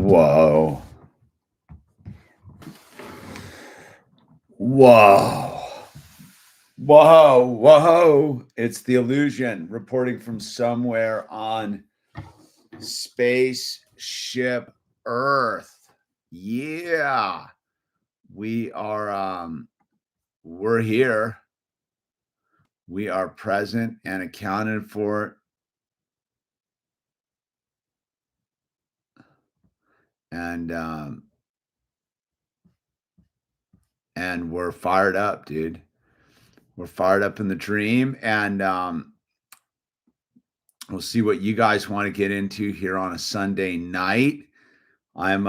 Whoa. Whoa. Whoa. Whoa. It's the illusion reporting from somewhere on spaceship Earth. Yeah. We are we're here. We are present and accounted for. And we're fired up, dude. We're fired up in the dream, and we'll see what you guys want to get into here on a Sunday night. I'm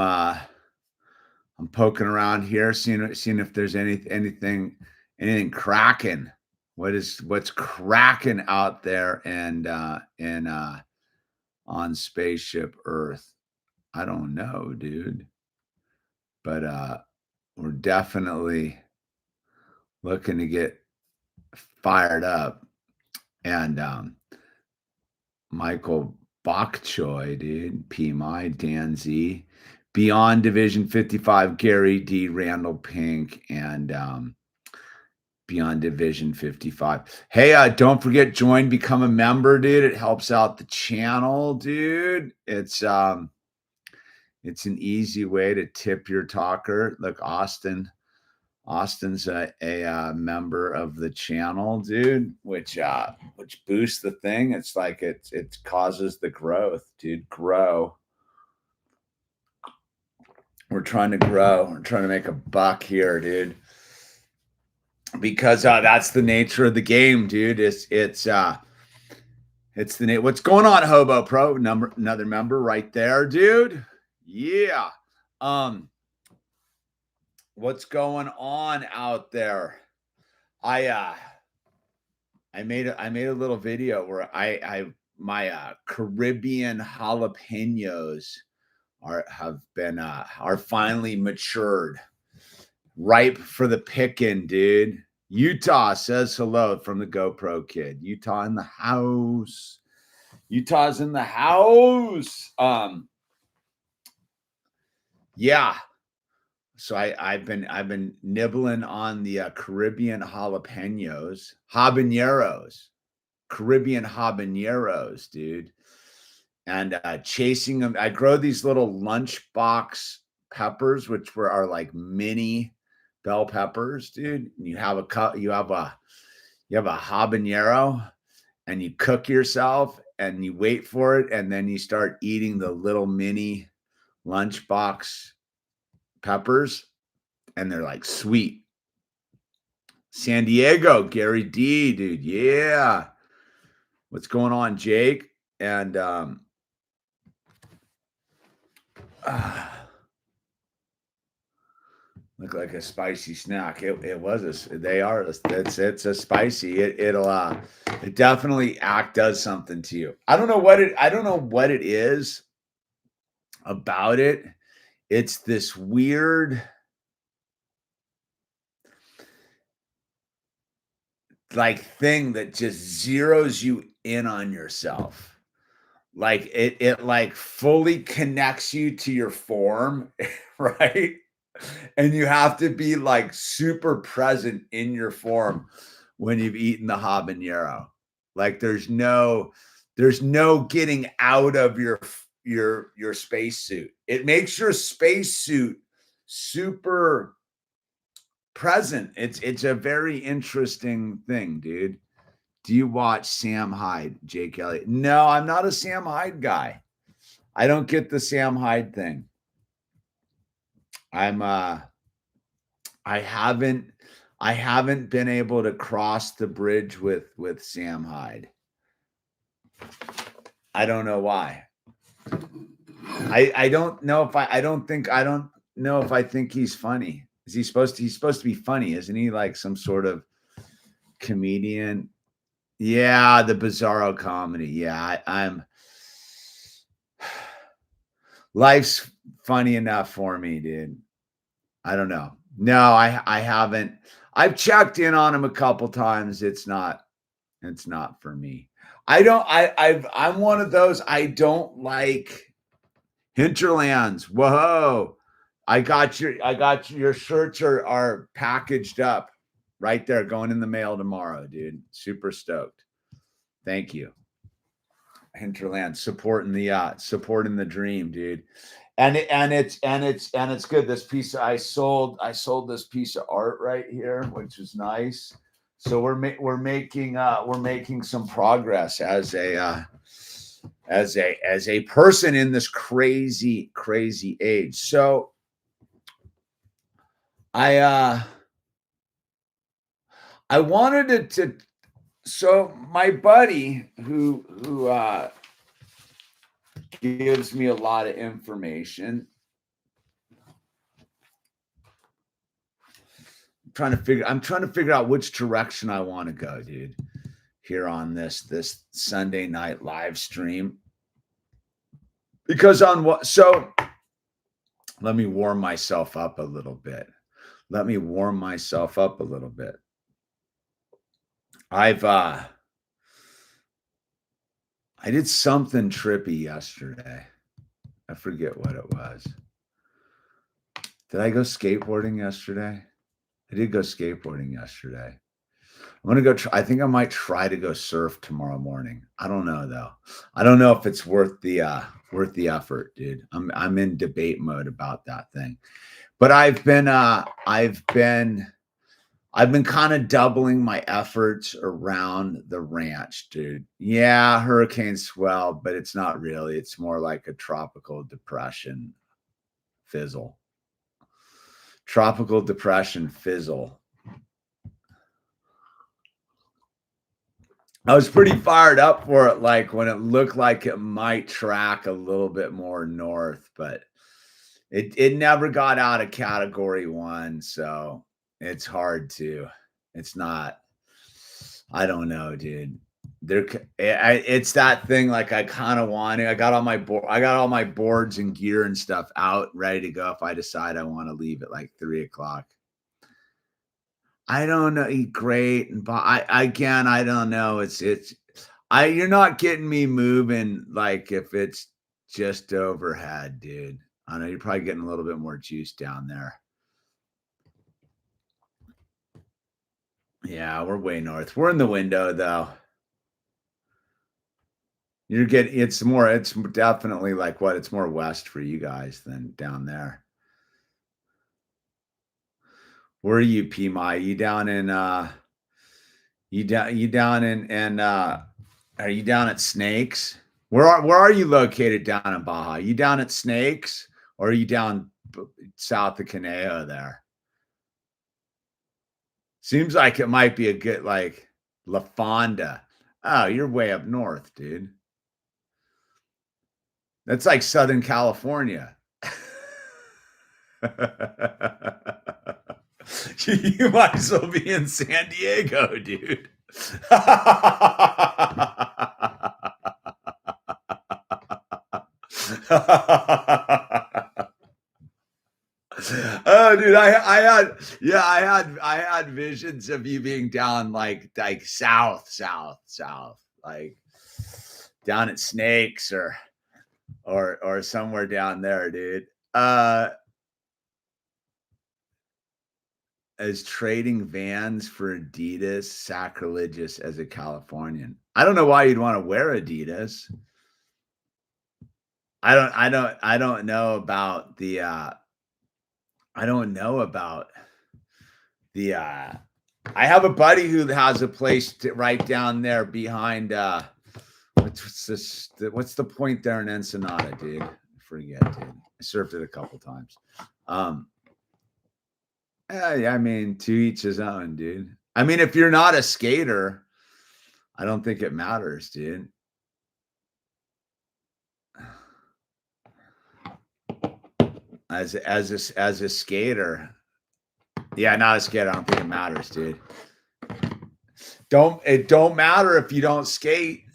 poking around here, seeing if there's anything cracking. What's cracking out there and on spaceship Earth? I don't know, dude. But we're definitely looking to get fired up. And Michael Bok Choy, dude, PMI, Dan Z, Beyond Division 55, Gary D, Randall Pink, and Beyond Division 55. Hey, don't forget, become a member, dude. It helps out the channel, dude. It's an easy way to tip your talker. Look, Austin's a member of the channel, dude, which boosts the thing. It's like it causes the growth, dude. Grow. We're trying to grow. We're trying to make a buck here, dude. Because that's the nature of the game, dude. It's what's going on, Hobo Pro? Another member right there, dude. Yeah. What's going on out there? I made a little video where my Caribbean jalapenos are finally matured, ripe for the picking, dude. Utah says hello from the GoPro kid. Utah in the house. Utah's in the house. Yeah. So I've been nibbling on the Caribbean habaneros, Caribbean habaneros, dude, and chasing them. I grow these little lunchbox peppers, which are like mini bell peppers, dude. And you have a habanero, and you cook yourself, and you wait for it, and then you start eating the little mini lunchbox peppers, and they're like sweet. San Diego, Gary D, dude. Yeah. What's going on, Jake? And look like a spicy snack. It's a spicy. It definitely does something to you. I don't know what it is about it. It's this weird, like, thing that just zeroes you in on yourself. Like it like fully connects you to your form, right? And you have to be like super present in your form when you've eaten the habanero. Like there's no getting out of your spacesuit. It makes your spacesuit super present. It's a very interesting thing, dude. Do you watch Sam Hyde, Jake Elliott? No, I'm not a Sam Hyde guy. I don't get the Sam Hyde thing. I haven't been able to cross the bridge with Sam Hyde. I don't know why. I don't know if I don't know if I think he's funny. He's supposed to be funny, isn't he? Like some sort of comedian. Yeah, the bizarro comedy. Yeah, I'm life's funny enough for me, dude. I don't know. No, I haven't. I've checked in on him a couple times. It's not for me. I'm one of those. I don't like Hinterlands. Whoa. I got your shirts are packaged up right there, going in the mail tomorrow, dude. Super stoked. Thank you. Hinterland supporting the dream, dude. And it's good. This piece I sold this piece of art right here, which is nice. So we're making some progress as a person in this crazy age. So I wanted to so my buddy who gives me a lot of information. I'm trying to figure out which direction I want to go, dude, here on this Sunday night live stream. Because so let me warm myself up a little bit. I did something trippy yesterday. I forget what it was. Did I go skateboarding yesterday? I did go skateboarding yesterday. I'm gonna go. I think I might try to go surf tomorrow morning. I don't know though. I don't know if it's worth the effort, dude. I'm in debate mode about that thing. But I've been kind of doubling my efforts around the ranch, dude. Yeah, hurricane swell, but it's not really. It's more like a tropical depression fizzle. Tropical depression fizzle. I was pretty fired up for it, like when it looked like it might track a little bit more north, but it never got out of category 1, so it's hard to. It's not. I don't know, dude. It's that thing. Like I kind of want to. I got all my boards and gear and stuff out, ready to go if I decide I want to leave at like 3:00. I don't know. Great, but I don't know. You're not getting me moving like if it's just overhead, dude. I know you're probably getting a little bit more juice down there. Yeah, we're way north. We're in the window though. It's definitely like what? It's more west for you guys than down there. Where are you, PMI? You down in are you down at Snakes? Where are you located down in Baja? You down at Snakes or are you down south of Caneo there? Seems like it might be a good like La Fonda. Oh, you're way up north, dude. That's like Southern California. You might as well be in San Diego, dude. Oh, dude, I had visions of you being down like south, like down at Snakes or somewhere down there, dude. As trading Vans for Adidas sacrilegious as a Californian? I don't know why you'd want to wear Adidas. I don't know about the I have a buddy who has a place right down there behind what's the point there in Ensenada, dude? I forget, dude. I surfed it a couple times. Yeah, I mean, to each his own, dude. I mean, if you're not a skater, I don't think it matters, dude. As a skater, yeah, not a skater. I don't think it matters, dude. It don't matter if you don't skate.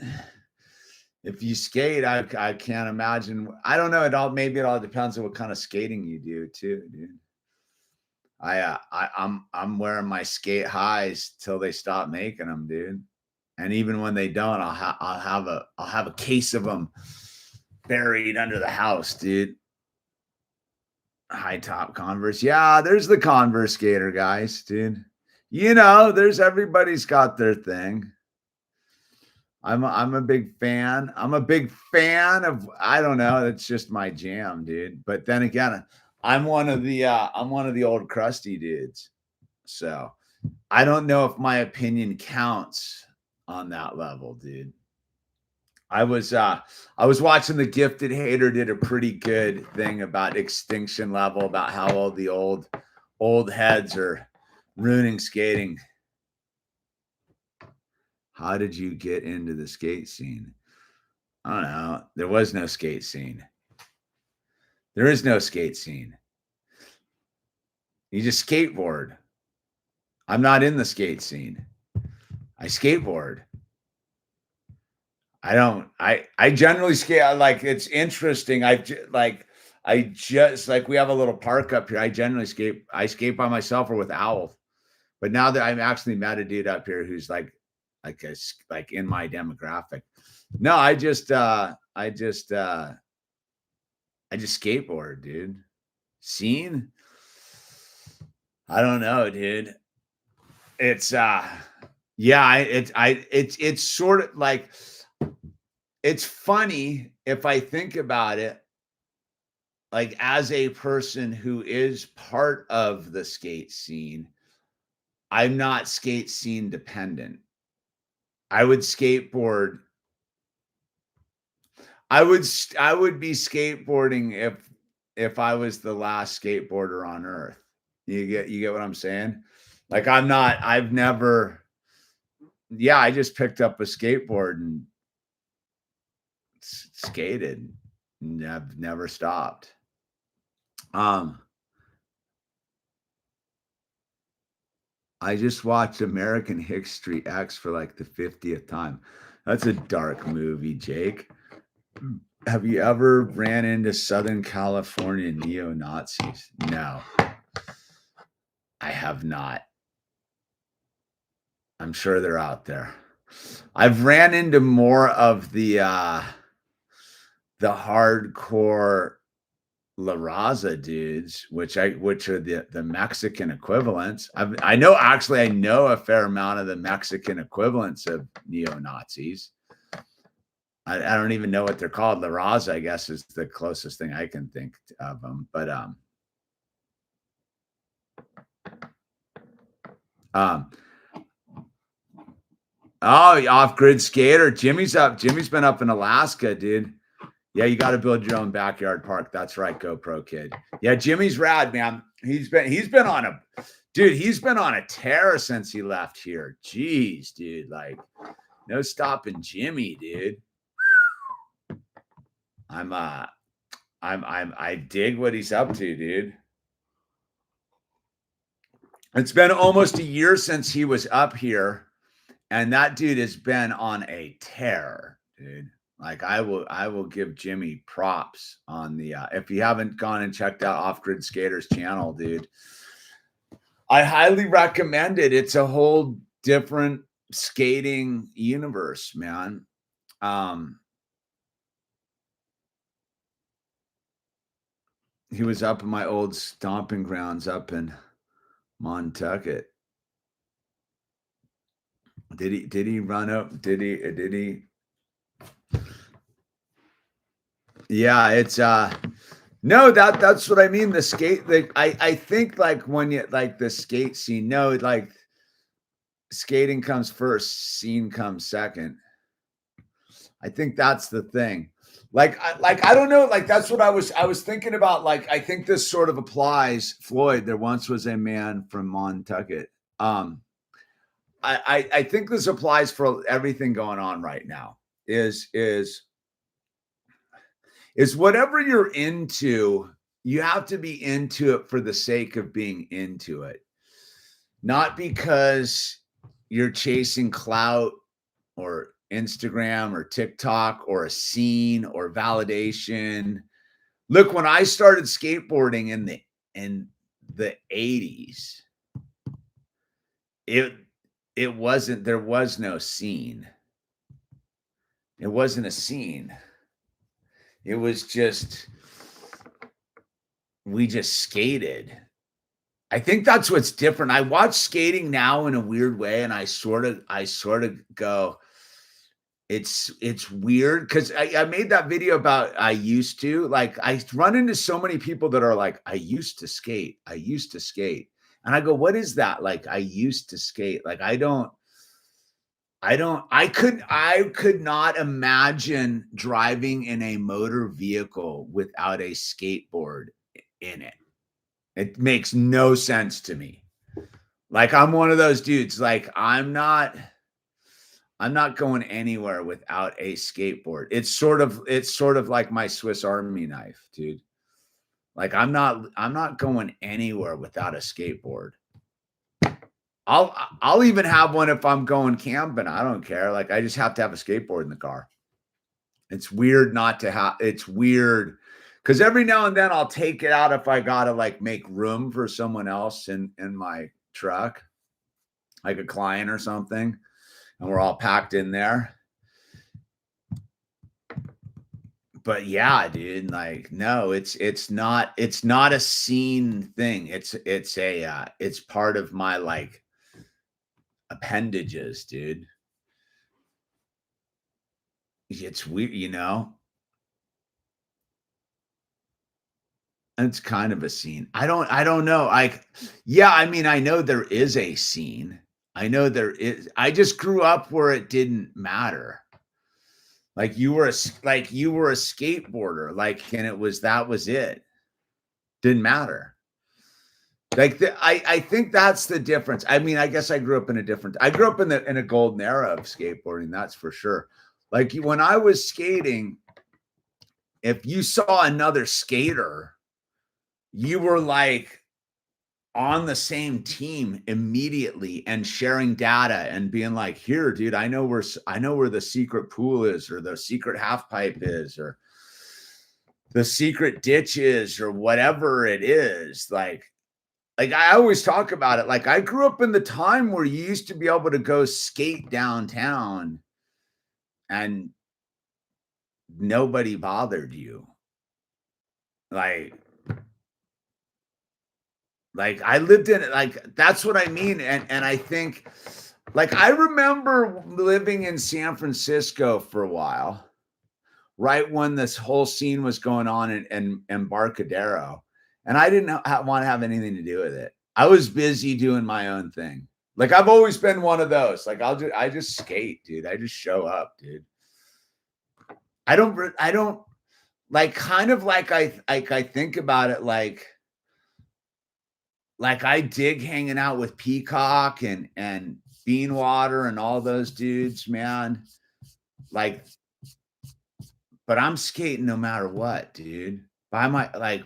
If you skate, I can't imagine. I don't know. Maybe it all depends on what kind of skating you do too, dude. I'm wearing my skate highs till they stop making them, dude. And even when they don't, I'll have a case of them buried under the house, dude. High top Converse. Yeah, there's the Converse skater guys, dude. There's everybody's got their thing. I'm a big fan. I'm a big fan of, I don't know, it's just my jam, dude. But then again, I'm one of the old crusty dudes. So I don't know if my opinion counts on that level, dude. I was watching The Gifted Hater did a pretty good thing about extinction level, about how all the old heads are ruining skating. How did you get into the skate scene? I don't know. There was no skate scene. There is no skate scene. You just skateboard. I'm not in the skate scene. I skateboard. I generally skate. Like, it's interesting. I just like, we have a little park up here. I skate by myself or with Owl. But now that I'm actually met a dude up here who's like in my demographic. No, I just skateboard, dude. Scene? I don't know, dude. It's yeah, it's sort of like, it's funny if I think about it, like, as a person who is part of the skate scene, I'm not skate scene dependent. I would skateboard. I would be skateboarding if I was the last skateboarder on earth. You get what I'm saying? Like, I've never, yeah, I just picked up a skateboard and skated, and I've never stopped. I just watched American History X for like the 50th time. That's a dark movie, Jake. Have you ever ran into Southern California neo-Nazis? No, I have not. I'm sure they're out there. I've ran into more of the hardcore La Raza dudes, which are the Mexican equivalents. I know a fair amount of the Mexican equivalents of neo-Nazis. I don't even know what they're called. La Raza, I guess, is the closest thing I can think of them. But oh, off-grid skater. Jimmy's been up in Alaska, dude. Yeah, you got to build your own backyard park. That's right, GoPro kid. Yeah, Jimmy's rad, man. He's been on a tear since he left here. Jeez, dude. Like, no stopping Jimmy, dude. I dig what he's up to, dude. It's been almost a year since he was up here, and that dude has been on a tear, dude. Like, I will give Jimmy props on the if you haven't gone and checked out Off Grid Skaters channel, dude, I highly recommend it. It's a whole different skating universe, man. He was up in my old stomping grounds up in Montucket. Did he run up? Did he? Yeah, it's no, that's what I mean. The skate, I think, like, when you like the skate scene, no, like, skating comes first, scene comes second. I think that's the thing. I don't know, like, that's what I was thinking about. Like, I think this sort of applies. Floyd, there once was a man from Montucket. I think this applies for everything going on right now. Is whatever you're into, you have to be into it for the sake of being into it, not because you're chasing clout or Instagram or TikTok or a scene or validation. Look, when I started skateboarding in the 80s, it wasn't, there was no scene. It wasn't a scene. It was just, we just skated. I think that's what's different. I watch skating now in a weird way, and I sort of go, it's weird because I made that video about I used to. Like, I run into so many people that are like, "I used to skate. I used to skate." And I go, "What is that?" Like, "I used to skate." Like, I could not imagine driving in a motor vehicle without a skateboard in it. It makes no sense to me. Like, I'm one of those dudes, like, I'm not going anywhere without a skateboard. It's sort of like my Swiss Army knife, dude. Like, I'm not going anywhere without a skateboard. I'll even have one if I'm going camping. I don't care. Like, I just have to have a skateboard in the car. It's weird not to have. It's weird because every now and then I'll take it out if I gotta like make room for someone else in my truck, like a client or something, and we're all packed in there. But yeah, dude, like, no, it's not a scene thing. It's part of my like appendages, dude. It's weird. It's kind of a scene. I don't know. Like, yeah, I mean, I know there is a scene. I know there is. I just grew up where it didn't matter. Like, you were a skateboarder, like, and that was it. Didn't matter. Like, I think that's the difference. I mean, I guess I grew up in a golden era of skateboarding, that's for sure. Like, when I was skating, if you saw another skater, you were like on the same team immediately and sharing data and being like, "Here, dude, I know where the secret pool is, or the secret half pipe is, or the secret ditch is, or whatever it is." Like, I always talk about it. Like, I grew up in the time where you used to be able to go skate downtown and nobody bothered you. Like, I lived in it. Like, that's what I mean. And I think, like, I remember living in San Francisco for a while, right when this whole scene was going on in Embarcadero, and I didn't want to have anything to do with it. I was busy doing my own thing. Like, I've always been one of those. Like, I just skate, dude. I just show up, dude. I don't like, kind of like I think about it like I dig hanging out with Peacock and Beanwater and all those dudes, man. Like, but I'm skating no matter what, dude. By my like,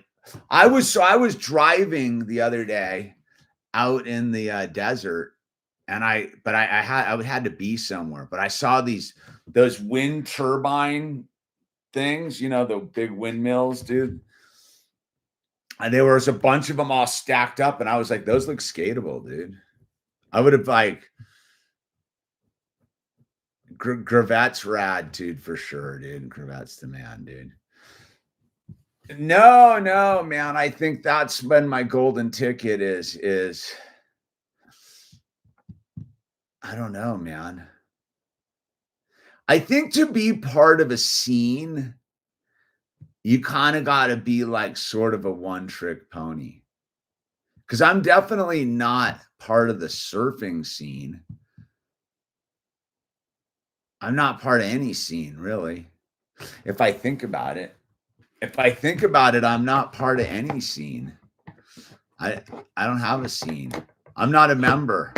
I was driving the other day out in the desert, and I had to be somewhere, but I saw those wind turbine things, the big windmills, dude. And there was a bunch of them all stacked up, and I was like, those look skatable, dude. I would have like Gravette's rad, dude, for sure, dude. Gravette's the man, dude. No, no, man. I think that's been my golden ticket is I don't know, man. I think to be part of a scene, you kind of got to be like sort of a one trick pony. Cause I'm definitely not part of the surfing scene. I'm not part of any scene, really. If I think about it, I'm not part of any scene. I I don't have a scene. I'm not a member.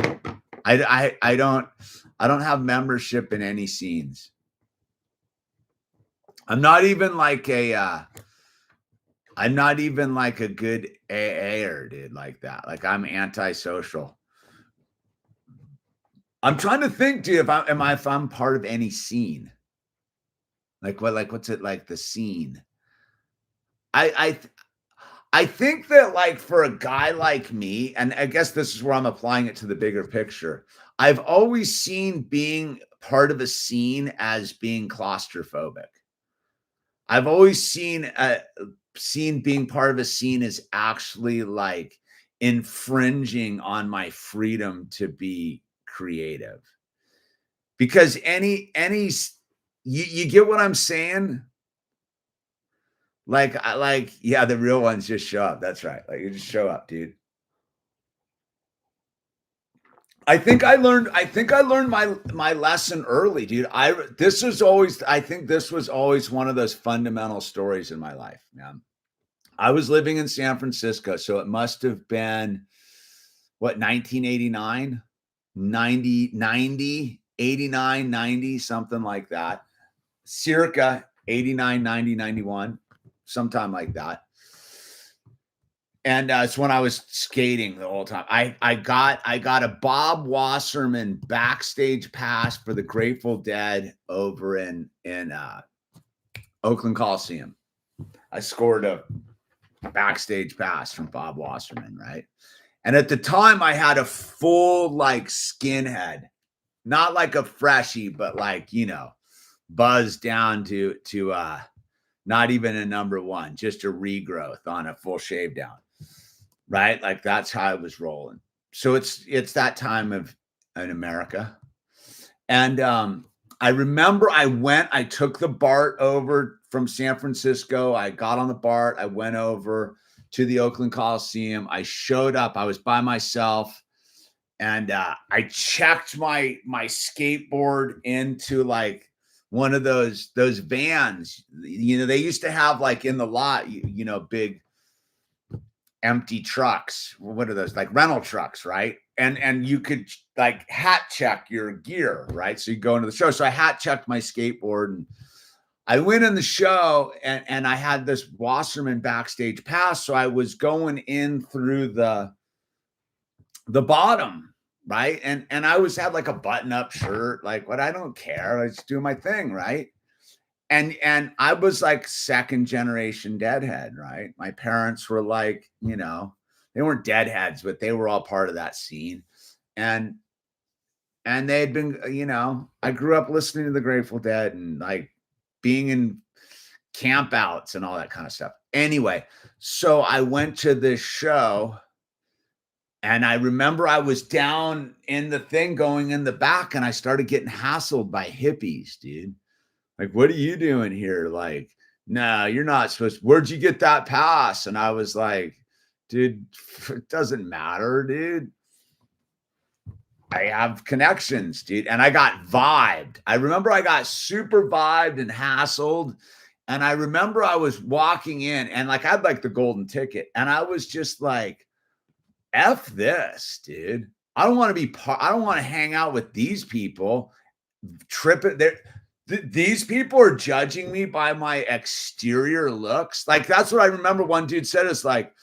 I don't have membership in any scenes. I'm not even like a good AAer, dude, like that. Like, I'm antisocial. I'm trying to think, dude, if I'm part of any scene. What's it like, the scene? I I th- I think that, like, for a guy like me, and I guess this is where I'm applying it to the bigger picture. I've always seen being part of a scene as being claustrophobic. I've always seen being part of a scene as actually like infringing on my freedom to be creative. Because you get what I'm saying? Yeah, the real ones just show up. That's right. Like you just show up, dude. I think I learned my lesson early, dude. I think this was always one of those fundamental stories in my life, man. I was living in San Francisco, so it must have been what, 1989, 89, 90, something like that. Circa 89, 90, 91, sometime like that. And it's when I was skating the whole time. I got a Bob Wasserman backstage pass for the Grateful Dead over in Oakland Coliseum. I scored a backstage pass from Bob Wasserman, right? And at the time, I had a full like skinhead, not like a freshie, but like buzzed down to not even a number one, just a regrowth on a full shave down. Right? Like that's how I was rolling. So it's that time of in America. And I remember I took the BART over from San Francisco. I got on the BART. I went over to the Oakland Coliseum. I showed up. I was by myself. And I checked my skateboard into like one of those vans. They used to have like in the lot, big empty trucks. What are those? Like rental trucks, right? And you could like hat check your gear, right? So you go into the show. So I hat checked my skateboard and I went in the show and I had this Wasserman backstage pass. So I was going in through the bottom, right? And I had like a button-up shirt, like what, I don't care. I just do my thing, right? And I was like second generation deadhead, right? My parents were like, they weren't deadheads, but they were all part of that scene. And they had been, I grew up listening to the Grateful Dead and like being in campouts and all that kind of stuff. Anyway, so I went to this show and I remember I was down in the thing going in the back and I started getting hassled by hippies, dude. Like, what are you doing here? Like, no, you're not supposed to. Where'd you get that pass? And I was like, dude, it doesn't matter, dude. I have connections, dude. And I got vibed. I remember I got super vibed and hassled. And I remember I was walking in and like I had like the golden ticket. And I was just like, F this, dude. I don't want to hang out with these people. Tripping there. These people are judging me by my exterior looks. Like that's what I remember one dude said is like,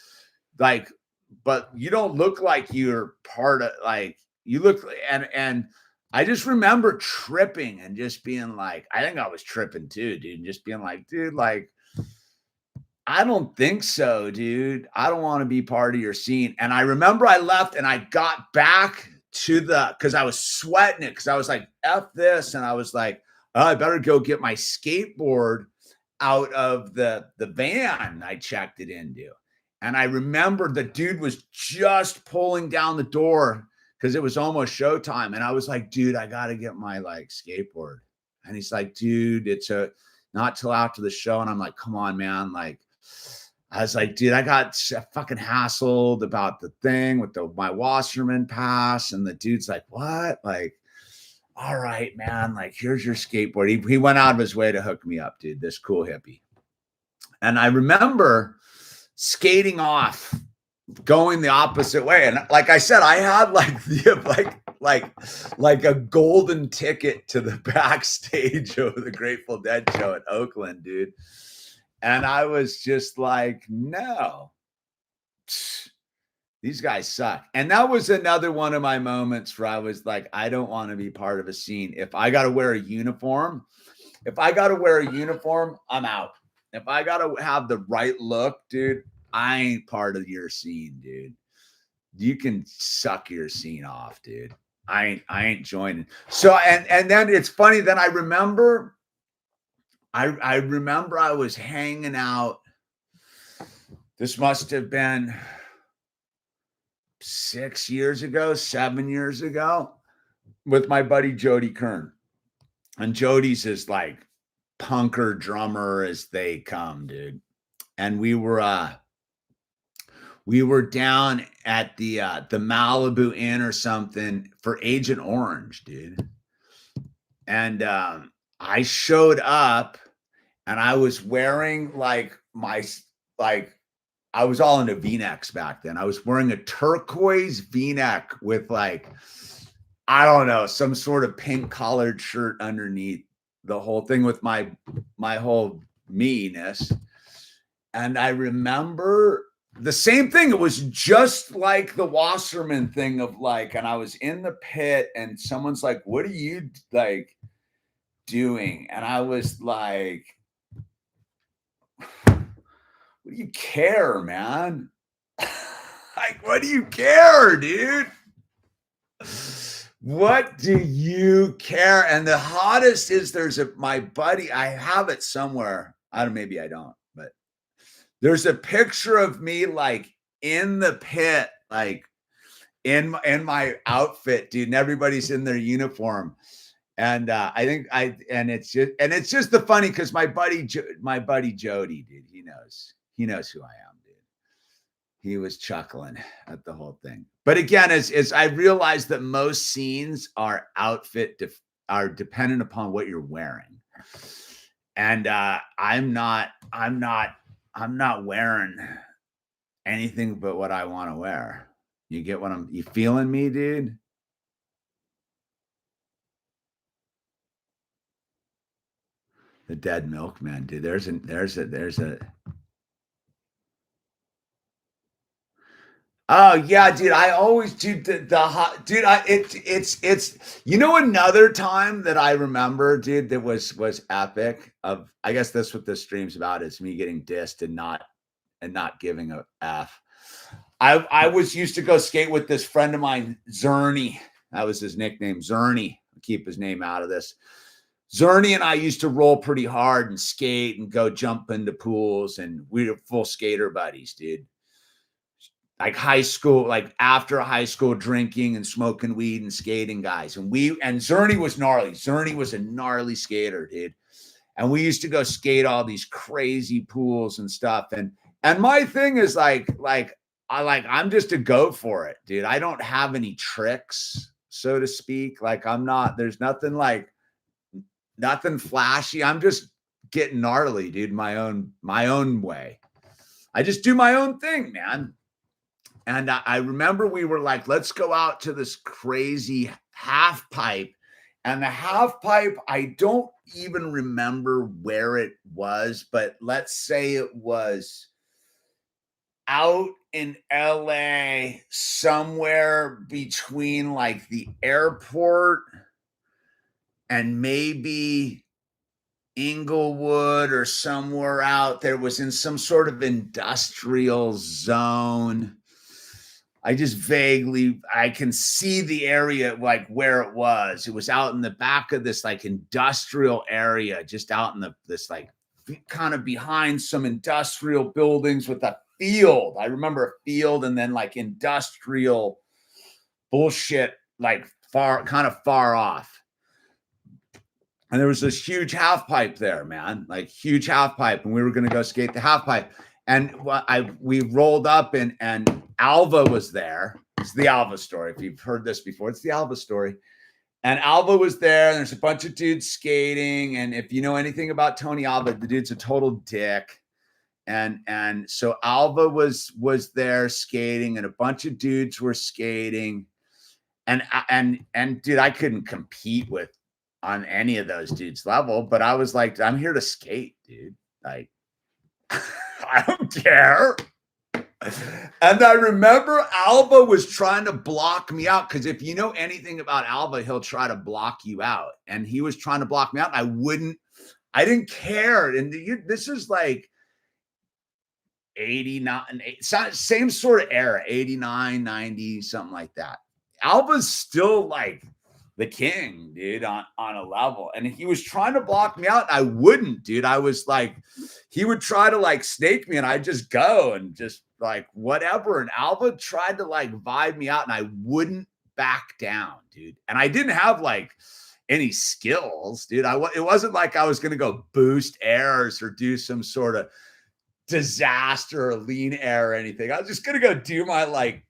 but you don't look like you're part of like you look and I just remember tripping and just being like, I think I was tripping too, dude, and just being like, dude, like I don't think so, dude. I don't want to be part of your scene. And I remember I left and I got back to because I was sweating it because I was like, F this. And I was like, oh, I better go get my skateboard out of the van I checked it into. And I remember the dude was just pulling down the door because it was almost showtime. And I was like, dude, I got to get my like skateboard. And he's like, dude, it's not till after the show. And I'm like, come on, man. Like, I was like, dude, I got fucking hassled about the thing with my Wasserman pass. And the dude's like, what? Like, all right, man, like, here's your skateboard. He went out of his way to hook me up, dude, this cool hippie. And I remember skating off, going the opposite way. And like I said, I had like a golden ticket to the backstage of the Grateful Dead show at Oakland, dude. And I was just like, no, these guys suck. And that was another one of my moments where I was like, I don't want to be part of a scene. If I got to wear a uniform, I'm out. If I got to have the right look, dude, I ain't part of your scene, dude. You can suck your scene off, dude. I ain't joining. So, and then it's funny. Then I remember I remember I was hanging out. This must have been 6 years ago, 7 years ago, with my buddy Jody Kern. And Jody's this like punker drummer as they come, dude. And we were down at the Malibu Inn or something for Agent Orange, dude. And I showed up and I was wearing like I was all into V-necks back then. I was wearing a turquoise V-neck with like, I don't know, some sort of pink collared shirt underneath the whole thing with my whole me-ness. And I remember the same thing. It was just like the Wasserman thing of like, and I was in the pit and someone's like, what are you like doing? And I was like, what do you care, man? Like, what do you care, dude? What do you care? And the hottest is my buddy, I have it somewhere. Maybe I don't, but there's a picture of me like in the pit, like in my outfit, dude, and everybody's in their uniform. And it's just the funny because my buddy Jody, dude, he knows who I am, dude. He was chuckling at the whole thing. But again, as I realized that most scenes are are dependent upon what you're wearing. And I'm not wearing anything but what I want to wear. You get what you feeling me, dude? The dead milkman, dude. There's a. Oh yeah, dude. I always do the hot, dude. It's another time that I remember, dude, that was epic. I guess that's what this stream's about, is me getting dissed and not giving a F. I used to go skate with this friend of mine, Zerny. That was his nickname, Zerny. I'll keep his name out of this. Zerny and I used to roll pretty hard and skate and go jump into pools, and we were full skater buddies, dude. Like high school, like after high school, drinking and smoking weed and skating guys. And Zerny was gnarly. Zerny was a gnarly skater, dude. And we used to go skate all these crazy pools and stuff. And my thing is I'm just a go for it, dude. I don't have any tricks, so to speak. Like there's nothing flashy. I'm just getting gnarly, dude, my own way. I just do my own thing, man. And I remember we were like, let's go out to this crazy half pipe. And the half pipe, I don't even remember where it was, but let's say it was out in LA, somewhere between like the airport and maybe Inglewood or somewhere out there. Was in some sort of industrial zone. I can see the area, like where it was. It was out in the back of this like industrial area, just out in this like kind of behind some industrial buildings with a field. I remember a field and then like industrial bullshit, like kind of far off. And there was this huge half pipe there, man, like huge half pipe. And we were going to go skate the half pipe. And we rolled up and Alva was there. It's the Alva story. If you've heard this before, it's the Alva story. And Alva was there, and there's a bunch of dudes skating. And if you know anything about Tony Alva, the dude's a total dick. And so Alva was there skating, and a bunch of dudes were skating. And dude, I couldn't compete on any of those dudes' level, but I was like, I'm here to skate, dude. Like, I don't care. And I remember Alva was trying to block me out, because if you know anything about Alva, he'll try to block you out. And he was trying to block me out. And I didn't care. And this is like 89, same sort of era, 89, 90, something like that. Alva's still like the king, dude, on a level. And he was trying to block me out, and I wouldn't, dude. I was like, he would try to like snake me, and I'd just go and just like whatever. And Alva tried to like vibe me out, and I wouldn't back down, dude. And I didn't have like any skills, dude. It wasn't like I was gonna go boost airs or do some sort of disaster or lean air or anything. I was just gonna go do my like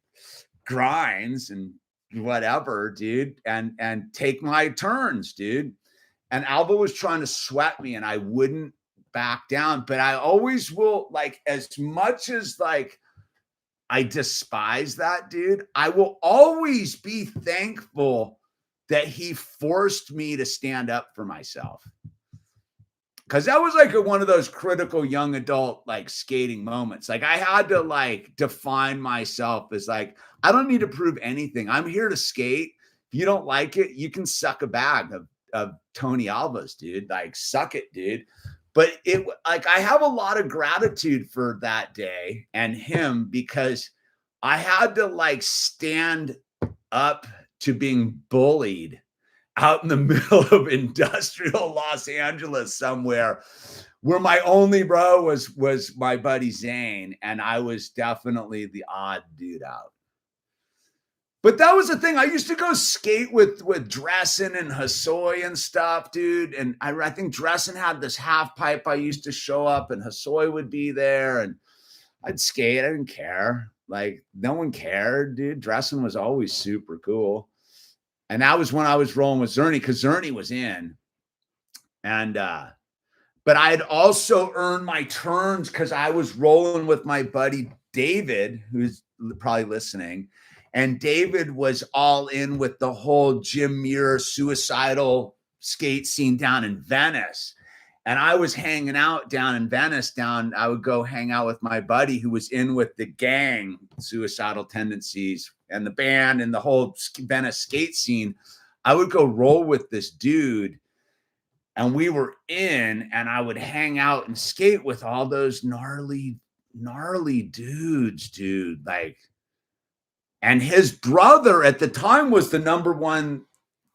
grinds and whatever, dude, and take my turns, dude. And Alba was trying to sweat me, and I wouldn't back down. But I always will, like, as much as like I despise that dude, I will always be thankful that he forced me to stand up for myself. Because that was like one of those critical young adult like skating moments. Like I had to like define myself as like, I don't need to prove anything. I'm here to skate. If you don't like it, you can suck a bag of Tony Alva's, dude. Like suck it, dude. But it like I have a lot of gratitude for that day and him, because I had to like stand up to being bullied out in the middle of industrial Los Angeles somewhere, where my only bro was my buddy Zane, and I was definitely the odd dude out. But that was the thing. I used to go skate with Dressen and Hosoi and stuff, dude. And I think Dressen had this half pipe. I used to show up, and Hosoi would be there, and I'd skate. I didn't care. Like no one cared, dude. Dressen was always super cool. And that was when I was rolling with Zerny, because Zerny was in. And but I had also earned my turns because I was rolling with my buddy David, who's probably listening. And David was all in with the whole Jim Muir suicidal skate scene down in Venice. And I was hanging out down in Venice. I would go hang out with my buddy who was in with the gang, Suicidal Tendencies, and the band and the whole Venice skate scene. I would go roll with this dude, and we were in, and I would hang out and skate with all those gnarly dudes, dude. Like, and his brother at the time was the #1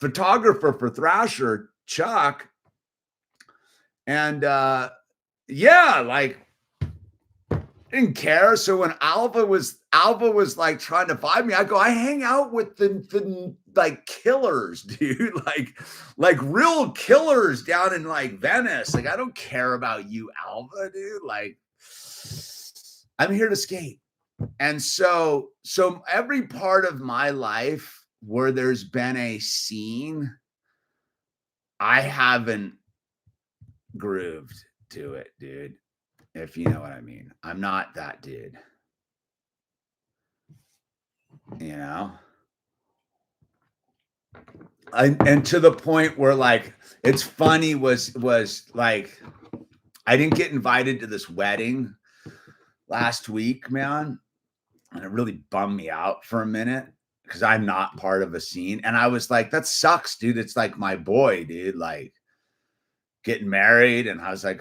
photographer for Thrasher, Chuck. And yeah, like didn't care. So when Alva was like trying to find me, I hang out with the like killers, dude, like real killers down in like Venice. Like I don't care about you, Alva, dude. Like I'm here to skate. And so every part of my life where there's been a scene, I haven't grooved to it, dude, if you know what I mean. I'm not that dude, you know. And to the point where like it's funny was like I didn't get invited to this wedding last week, man, and it really bummed me out for a minute because I'm not part of a scene. And I was like, that sucks, dude. It's like my boy, dude, like getting married. And I was like,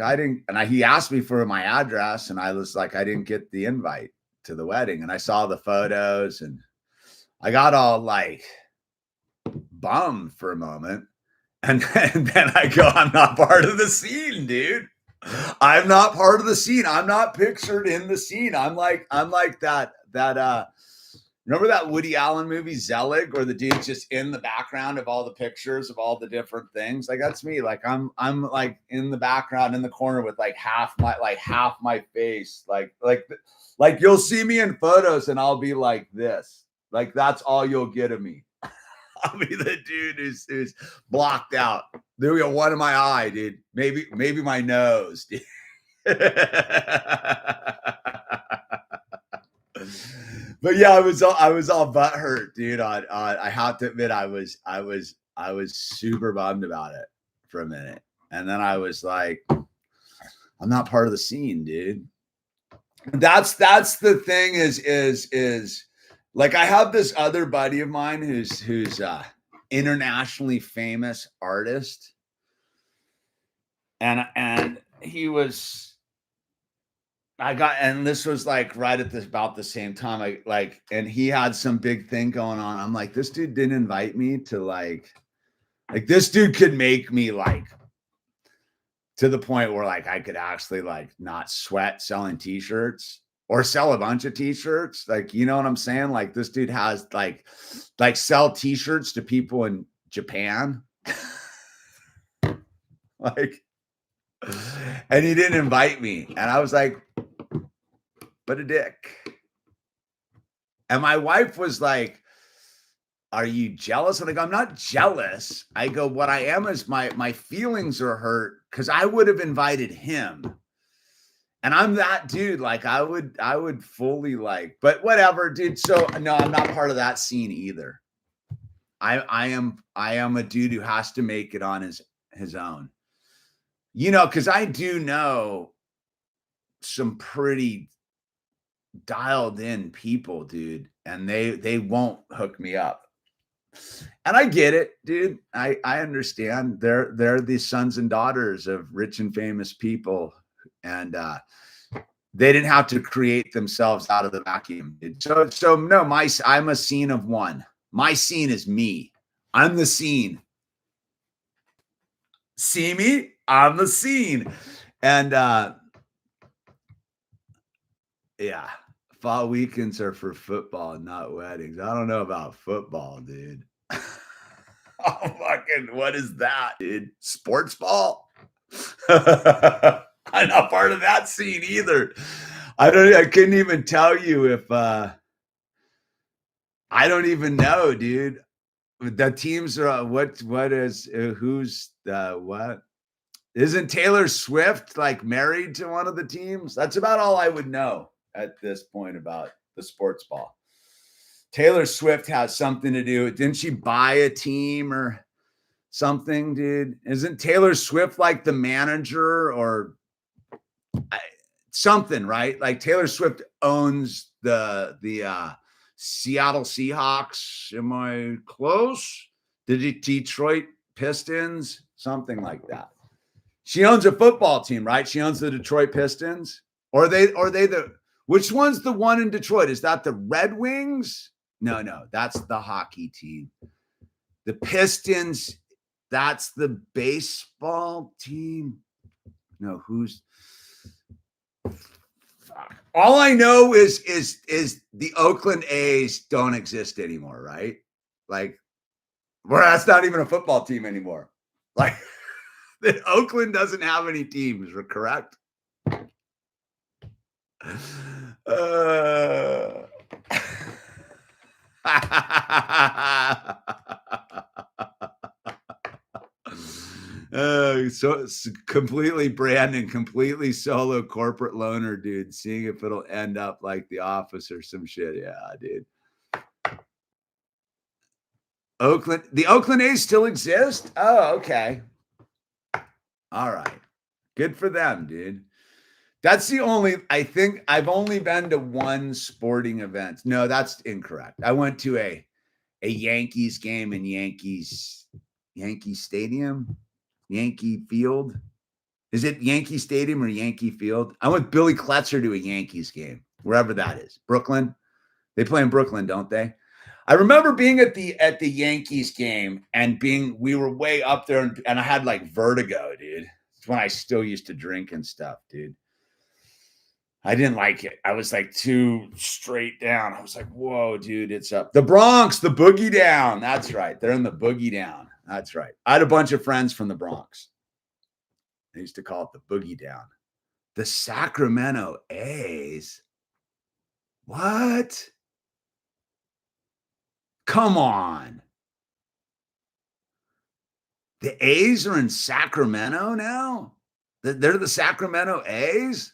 he asked me for my address, and I was like, I didn't get the invite to the wedding. And I saw the photos, and I got all like bummed for a moment. And then I go, I'm not part of the scene, dude. I'm not part of the scene. I'm not pictured in the scene. I'm like that remember that Woody Allen movie Zelig, where the dude's just in the background of all the pictures of all the different things? Like that's me. Like I'm like in the background in the corner with like half my face. Like you'll see me in photos and I'll be like this. Like that's all you'll get of me. I'll be the dude who's blocked out. There we go, one in my eye, dude. Maybe my nose, dude. But yeah, I was all butthurt, dude. I have to admit, I was super bummed about it for a minute, and then I was like, I'm not part of the scene, dude. That's the thing is like I have this other buddy of mine who's internationally famous artist, and he was. And this was like right at about the same time. And he had some big thing going on. I'm like, this dude didn't invite me to like Like this dude could make me like to the point where like I could actually like not sweat selling t-shirts or sell a bunch of t-shirts. Like, you know what I'm saying? Like this dude has like sell t-shirts to people in Japan. Like, and he didn't invite me. And I was like, what a dick. And my wife was like, are you jealous? And I go, I'm not jealous. I go, what I am is my feelings are hurt because I would have invited him. And I'm that dude. Like I would fully like, but whatever, dude. So no, I'm not part of that scene either. I am a dude who has to make it on his own. You know, because I do know some pretty dialed in people, dude, and they won't hook me up. And I get it, dude. I understand. They're the sons and daughters of rich and famous people, and they didn't have to create themselves out of the vacuum. Dude. So no, I'm a scene of one. My scene is me. I'm the scene. See me? I'm the scene. And yeah, fall weekends are for football, not weddings. I don't know about football, dude. Oh, fucking, what is that, dude? Sports ball? I'm not part of that scene either. I couldn't even tell you if I don't even know, dude. The teams are what is who's what? Isn't Taylor Swift like married to one of the teams? That's about all I would know at this point about the sports ball. Taylor Swift has something to do. Didn't she buy a team or something, dude? Isn't Taylor Swift like the manager or something, right? Like Taylor Swift owns the Seattle Seahawks. Am I close? The Detroit Pistons, something like that. She owns a football team, right? She owns the Detroit Pistons. Or are they the which one's the one in Detroit? Is that the Red Wings? No, that's the hockey team. The Pistons, that's the baseball team. No, who's all I know is the Oakland A's don't exist anymore, right? Like, well, that's not even a football team anymore. Like, Oakland doesn't have any teams, correct? So it's completely brand and completely solo corporate loner, dude. Seeing if it'll end up like The Office or some shit. Yeah, dude. The Oakland A's still exist? Oh, okay. All right. Good for them, dude. That's the only, I think I've only been to one sporting event. No, that's incorrect. I went to a Yankees game in Yankee Stadium, Yankee Field. Is it Yankee Stadium or Yankee Field? I went with Billy Kletzer to a Yankees game, wherever that is. Brooklyn. They play in Brooklyn, don't they? I remember being at the Yankees game and we were way up there and I had like vertigo, dude. It's when I still used to drink and stuff, dude. I didn't like it. I was like too straight down. I was like, whoa, dude, it's up. The Bronx, the boogie down. That's right. They're in the boogie down. That's right. I had a bunch of friends from the Bronx. They used to call it the boogie down. The Sacramento A's. What? Come on. The A's are in Sacramento now? They're the Sacramento A's?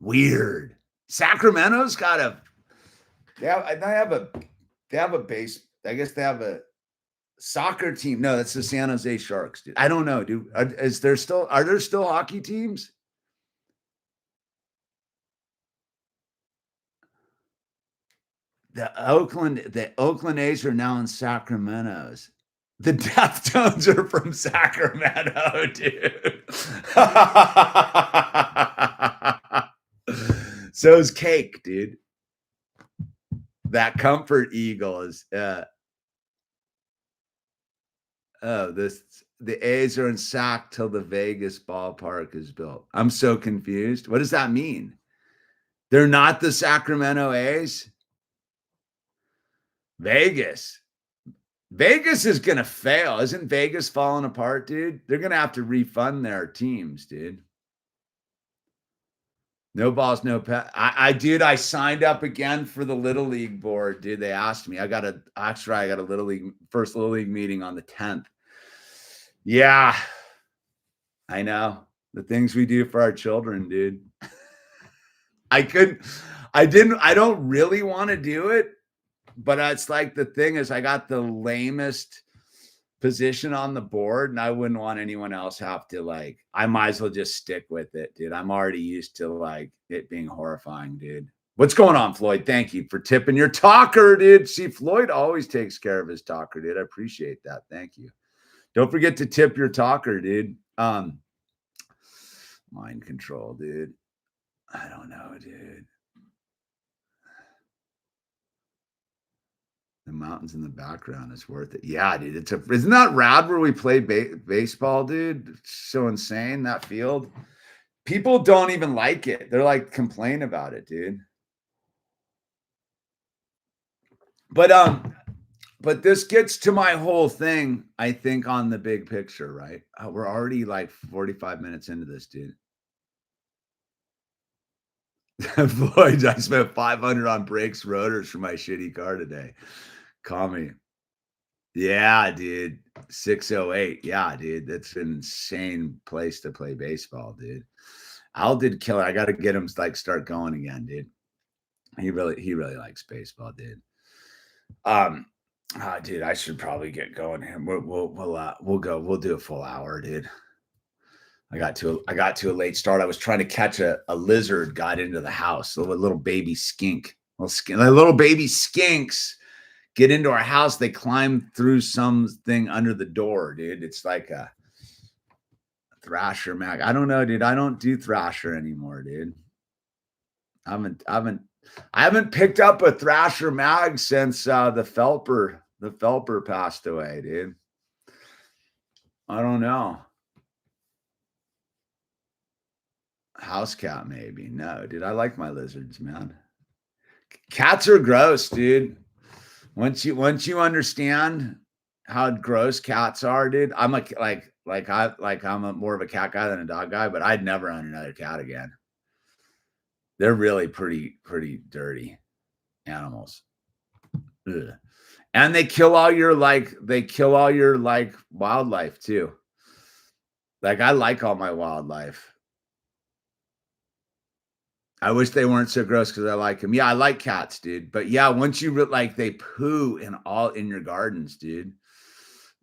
Weird. Sacramento's got they have a base. I guess they have a soccer team. No, that's the San Jose Sharks, dude. I don't know, dude. Are there still hockey teams? The Oakland A's are now in Sacramento's. The Deftones are from Sacramento, dude. So's Cake, dude. That Comfort Eagle is Oh, the A's are in sack till the Vegas ballpark is built. I'm so confused. What does that mean? They're not the Sacramento A's? Vegas. Vegas is gonna fail. Isn't Vegas falling apart, dude? They're gonna have to refund their teams, dude. No balls, no pet. Dude, I signed up again for the Little League board, dude. They asked me. I got a first Little League meeting on the 10th. Yeah, I know. The things we do for our children, dude. I don't really want to do it, but it's like the thing is I got the lamest position on the board and I wouldn't want anyone else have to I might as well just stick with it, dude. I'm already used to it being horrifying, dude. What's going on, Floyd? Thank you for tipping your talker, dude. See, Floyd always takes care of his talker, dude. I appreciate that. Thank you. Don't forget to tip your talker, dude. Mind control, dude. I don't know, dude. The mountains in the background is worth it. Yeah, dude. Isn't that rad where we play baseball, dude? It's so insane, that field. People don't even like it. They're complain about it, dude. But this gets to my whole thing, I think, on the big picture, right? We're already 45 minutes into this, dude. Floyd, I spent 500 on brakes, rotors for my shitty car today. Call me. Yeah, dude. 608. Yeah, dude. That's an insane place to play baseball, dude. Al did killer. I got to get him start going again, dude. He really likes baseball, dude. Dude, I should probably get going here. We'll go. We'll do a full hour, dude. I got to a late start. I was trying to catch a lizard, got into the house. A little baby skink. Little baby skinks get into our house. They climb through something under the door, dude. It's like a Thrasher mag. I don't know, dude. I don't do Thrasher anymore, dude. I haven't picked up a Thrasher mag since the Felper passed away, dude. I don't know. House cat, maybe. No, dude. I like my lizards, man. Cats are gross, dude. Once you understand how gross cats are, dude. I'm I'm more of a cat guy than a dog guy, but I'd never own another cat again. They're really pretty dirty animals. Ugh. And they kill all your wildlife too. I like all my wildlife. I wish they weren't so gross because I like them. Yeah, I like cats, dude. But yeah, once you they poo in your gardens, dude.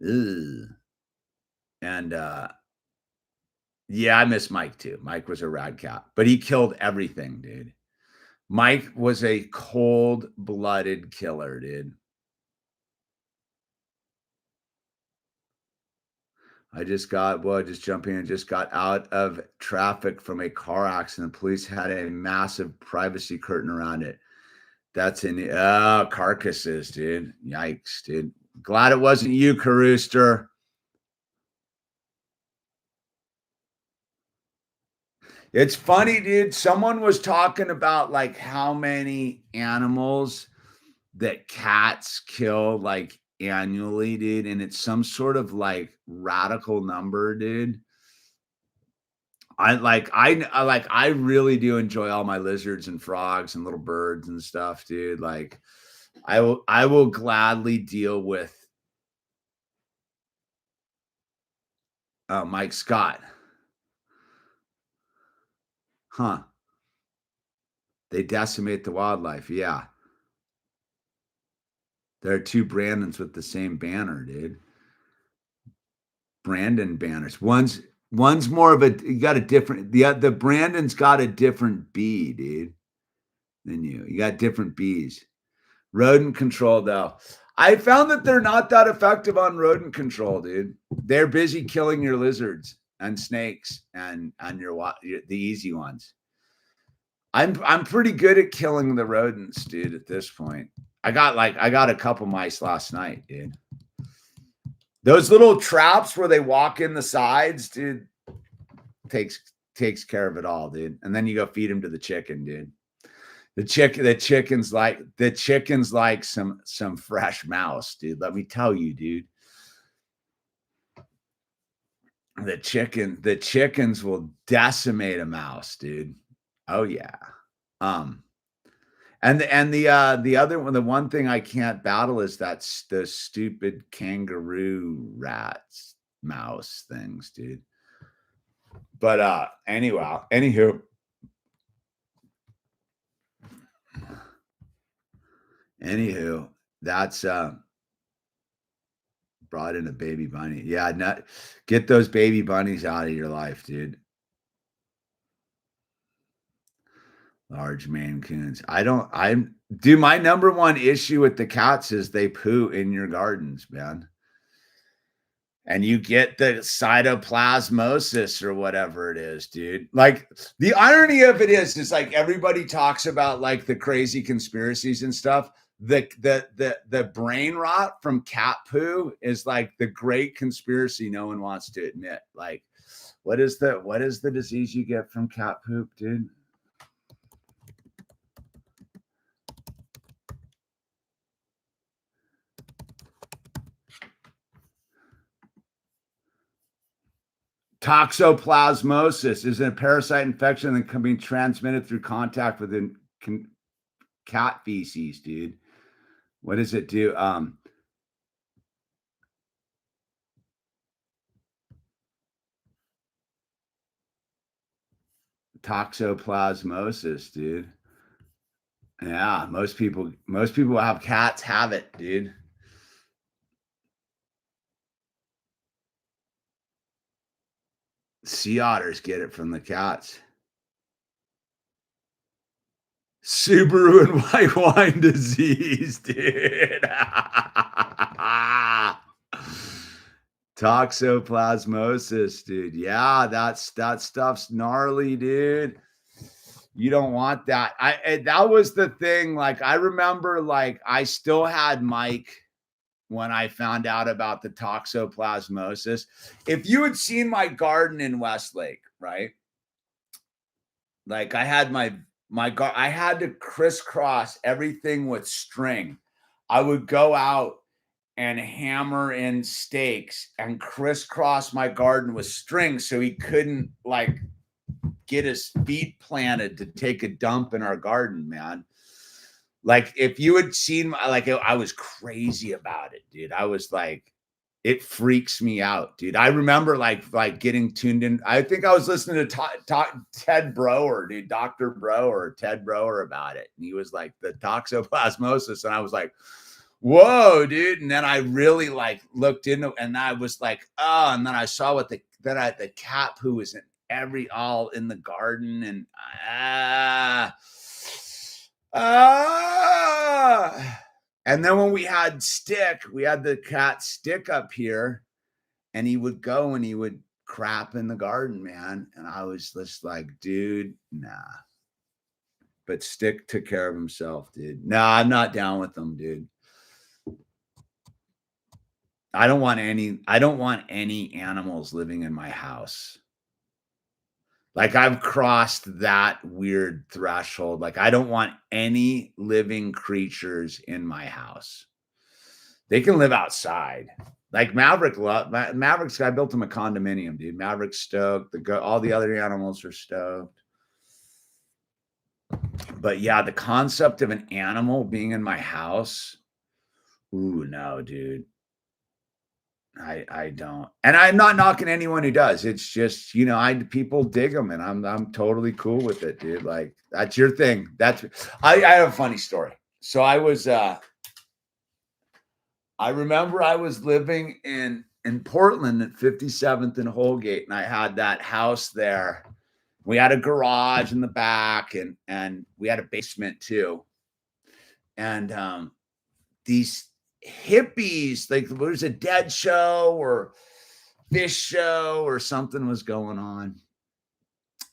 Ugh. And yeah, I miss Mike too. Mike was a rad cat, but he killed everything, dude. Mike was a cold-blooded killer, dude. Just jumping in. Just got out of traffic from a car accident. Police had a massive privacy curtain around it. That's in the carcasses, dude. Yikes, dude. Glad it wasn't you, Carooster. It's funny, dude. Someone was talking about how many animals that cats kill annually, dude, and it's some sort of radical number, dude. I really do enjoy all my lizards and frogs and little birds and stuff, dude. I will gladly deal with Mike Scott. Huh. They decimate the wildlife. Yeah. There are two Brandons with the same banner, dude. Brandon banners. One's more of you got a different, the Brandon's got a different bee, dude, than you. You got different bees. Rodent control, though. I found that they're not that effective on rodent control, dude. They're busy killing your lizards and snakes and the easy ones. I'm pretty good at killing the rodents, dude, at this point. I got a couple mice last night, dude. Those little traps where they walk in the sides, dude, takes care of it all, dude. And then you go feed them to the chicken, dude. The chicken's like some fresh mouse, dude. Let me tell you, dude. The chickens will decimate a mouse, dude. Oh yeah. Um, the other one, the one thing I can't battle is the stupid kangaroo rats, mouse things, dude. But anywho, that's brought in a baby bunny. Yeah, get those baby bunnies out of your life, dude. Large Maine Coons. My number one issue with the cats is they poo in your gardens, man. And you get the cytoplasmosis or whatever it is, dude. Like the irony of it is like everybody talks about like the crazy conspiracies and stuff. The brain rot from cat poo is like the great conspiracy no one wants to admit. Like, what is the disease you get from cat poop, dude? Toxoplasmosis is a parasite infection that can be transmitted through contact with cat feces, dude. What does it do? Toxoplasmosis, dude. Yeah, most people who have cats have it, dude. Sea otters get it from the cats. Subaru and white wine disease, dude. Toxoplasmosis, dude. Yeah, that stuff's gnarly, dude. You don't want that. That was the thing. Like, I remember, like, I still had Mike when I found out about the toxoplasmosis. If you had seen my garden in Westlake, right? Like, I had I had to crisscross everything with string. I would go out and hammer in stakes and crisscross my garden with string so he couldn't like get his feet planted to take a dump in our garden, man. Like if you had seen like I was crazy about it, dude. I was like, it freaks me out, dude. I remember like getting tuned in. I think I was listening to Ted Broer, dude, Dr. Broer, Ted Broer about it. And he was like the toxoplasmosis. And I was like, whoa, dude. And then I really like looked into and I was like, oh, and then I saw what the cat poo was all in the garden and and then when we had the cat Stick up here and he would go and he would crap in the garden, man. And I was just like, dude, nah. But Stick took care of himself, dude. Nah, I'm not down with them, dude. I don't want any animals living in my house. Like I've crossed that weird threshold. Like I don't want any living creatures in my house. They can live outside. Like Maverick's I built him a condominium, dude. Maverick's stoked. All the other animals are stoked. But yeah, the concept of an animal being in my house. Ooh, no, dude. I don't, and I'm not knocking anyone who does. It's just people dig them, and I'm totally cool with it, dude. Like that's your thing. I have a funny story. So I remember I was living in Portland at 57th and Holgate, and I had that house there. We had a garage in the back, and we had a basement too. And these hippies, like there was a dead show or fish show or something was going on.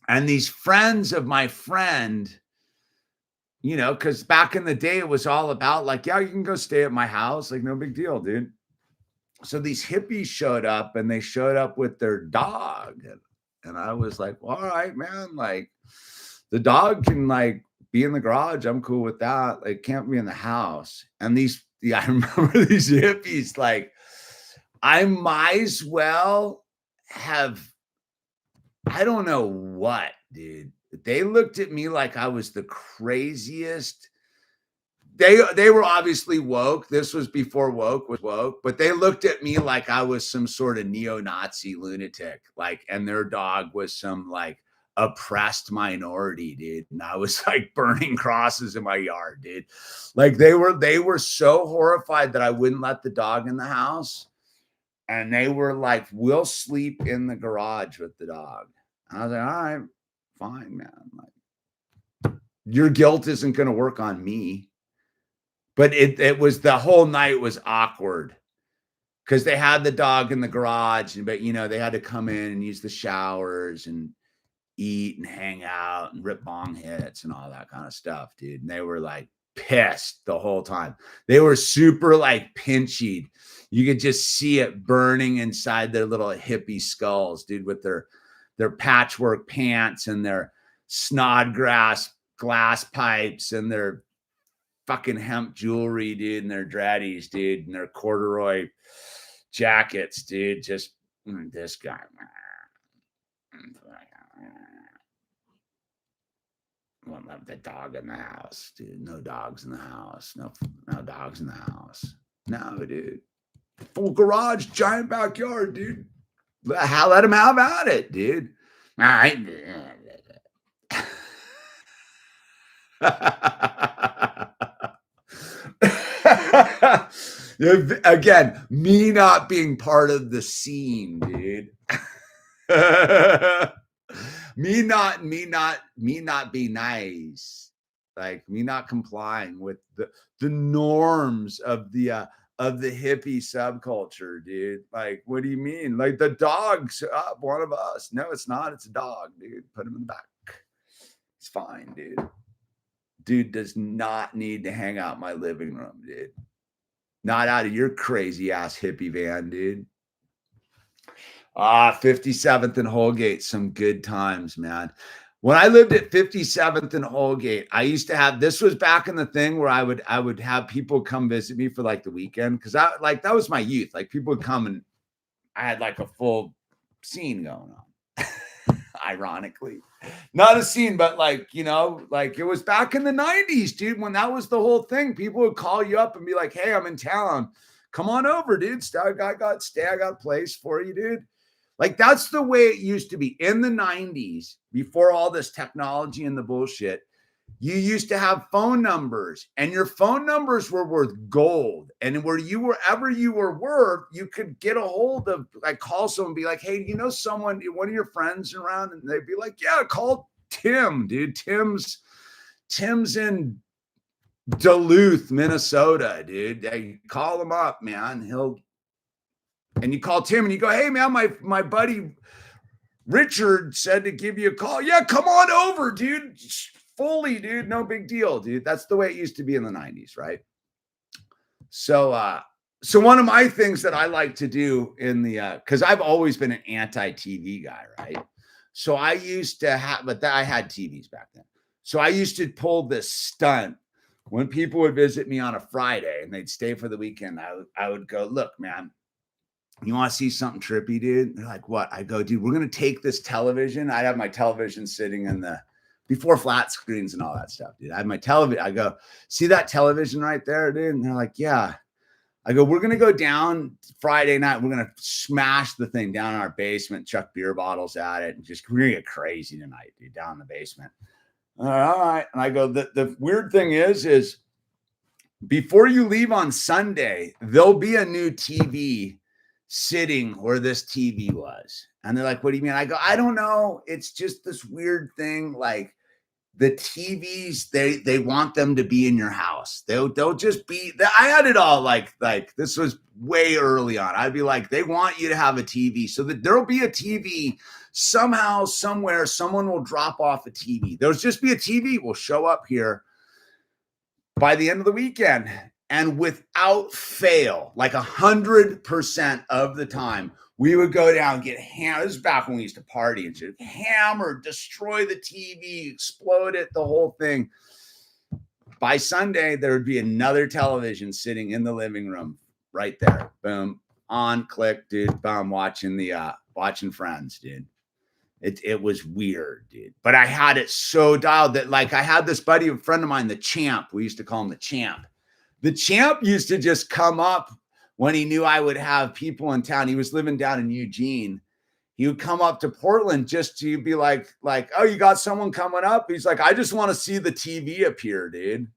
And these friends of my friend, because back in the day, it was all about like, yeah, you can go stay at my house. Like, no big deal, dude. so these hippies showed up, and they showed up with their dog. And I was like, well, all right, man, like the dog can like be in the garage. I'm cool with that. Like, can't be in the house. And I remember these hippies, like, I might as well have, I don't know what, dude. They looked at me like I was the craziest. They were obviously woke. This was before woke was woke, but they looked at me like I was some sort of neo-Nazi lunatic, like, and their dog was some like oppressed minority, dude. And I was like burning crosses in my yard, dude. Like they were so horrified that I wouldn't let the dog in the house. And they were like, we'll sleep in the garage with the dog. And I was like, all right, fine, man. Like, your guilt isn't going to work on me. But it was, the whole night was awkward because they had the dog in the garage, but they had to come in and use the showers and eat and hang out and rip bong hits and all that kind of stuff, dude. And they were like pissed the whole time. They were super like pinched. You could just see it burning inside their little hippie skulls, dude, with their patchwork pants and their snodgrass glass pipes and their fucking hemp jewelry, dude, and their draddies, dude, and their corduroy jackets, dude. Just this guy. Won't let the dog in the house, dude. No dogs in the house. No dogs in the house. No, dude. Full garage, giant backyard, dude. Let him have at it, dude. All right. Again, me not being part of the scene, dude. me not be nice, like me not complying with the norms of the hippie subculture, dude. Like, what do you mean? Like, the dog's one of us. No, it's not. It's a dog, dude. Put him in the back. It's fine, dude. Dude does not need to hang out in my living room, dude. Not out of your crazy ass hippie van, dude. 57th and Holgate, some good times, man. When I lived at 57th and Holgate, I used to have, this was back in the thing where I would have people come visit me for like the weekend, because that was my youth. Like, people would come and I had like a full scene going on. Ironically, not a scene, but like, like it was back in the 90s, dude, when that was the whole thing. People would call you up and be like, hey, I'm in town. Come on over, dude. I got a place for you, dude. Like, that's the way it used to be in the 90s, before all this technology and the bullshit. You used to have phone numbers, and your phone numbers were worth gold. And wherever you were, you could get a hold of, like, call someone and be like, hey, someone, one of your friends around? And they'd be like, yeah, call Tim, dude. Tim's in Duluth, Minnesota, dude. Hey, call him up, man. And you call Tim and you go, hey, man, my buddy Richard said to give you a call. Yeah, come on over, dude. Fully, dude. No big deal, dude. That's the way it used to be in the 90s, right? So one of my things that I like to do because I've always been an anti-TV guy, right? So I used to have, but I had TVs back then. So I used to pull this stunt when people would visit me on a Friday and they'd stay for the weekend. I would go, look, man, you want to see something trippy, dude? They're like, what? I go, dude, we're going to take this television. I'd have my television sitting in before flat screens and all that stuff, dude. I had my television. I go, see that television right there, dude? And they're like, yeah. I go, we're going to go down Friday night. We're going to smash the thing down in our basement, chuck beer bottles at it, and we're going to get crazy tonight, dude, down in the basement. All right. And I go, the weird thing is before you leave on Sunday, there'll be a new TV sitting where this TV was. And they're like, what do you mean? I go, I don't know. It's just this weird thing. Like, the TVs, they want them to be in your house. They'll just be, I had it all like this was way early on. I'd be like, they want you to have a TV, so that there'll be a TV somehow, somewhere, someone will drop off a TV. There'll just be a TV will show up here by the end of the weekend. And without fail, like 100% of the time, we would go down, get hammered. This is back when we used to party and shit. Hammered, destroy the TV, explode it, the whole thing. By Sunday, there would be another television sitting in the living room right there. Boom, on, click, dude. Boom, watching Friends, dude. It was weird, dude. But I had it so dialed that, like, I had this buddy, a friend of mine, the Champ. We used to call him the Champ. The Champ used to just come up when he knew I would have people in town. He was living down in Eugene. He would come up to Portland just to be like, oh, you got someone coming up? He's like, I just want to see the TV appear, dude.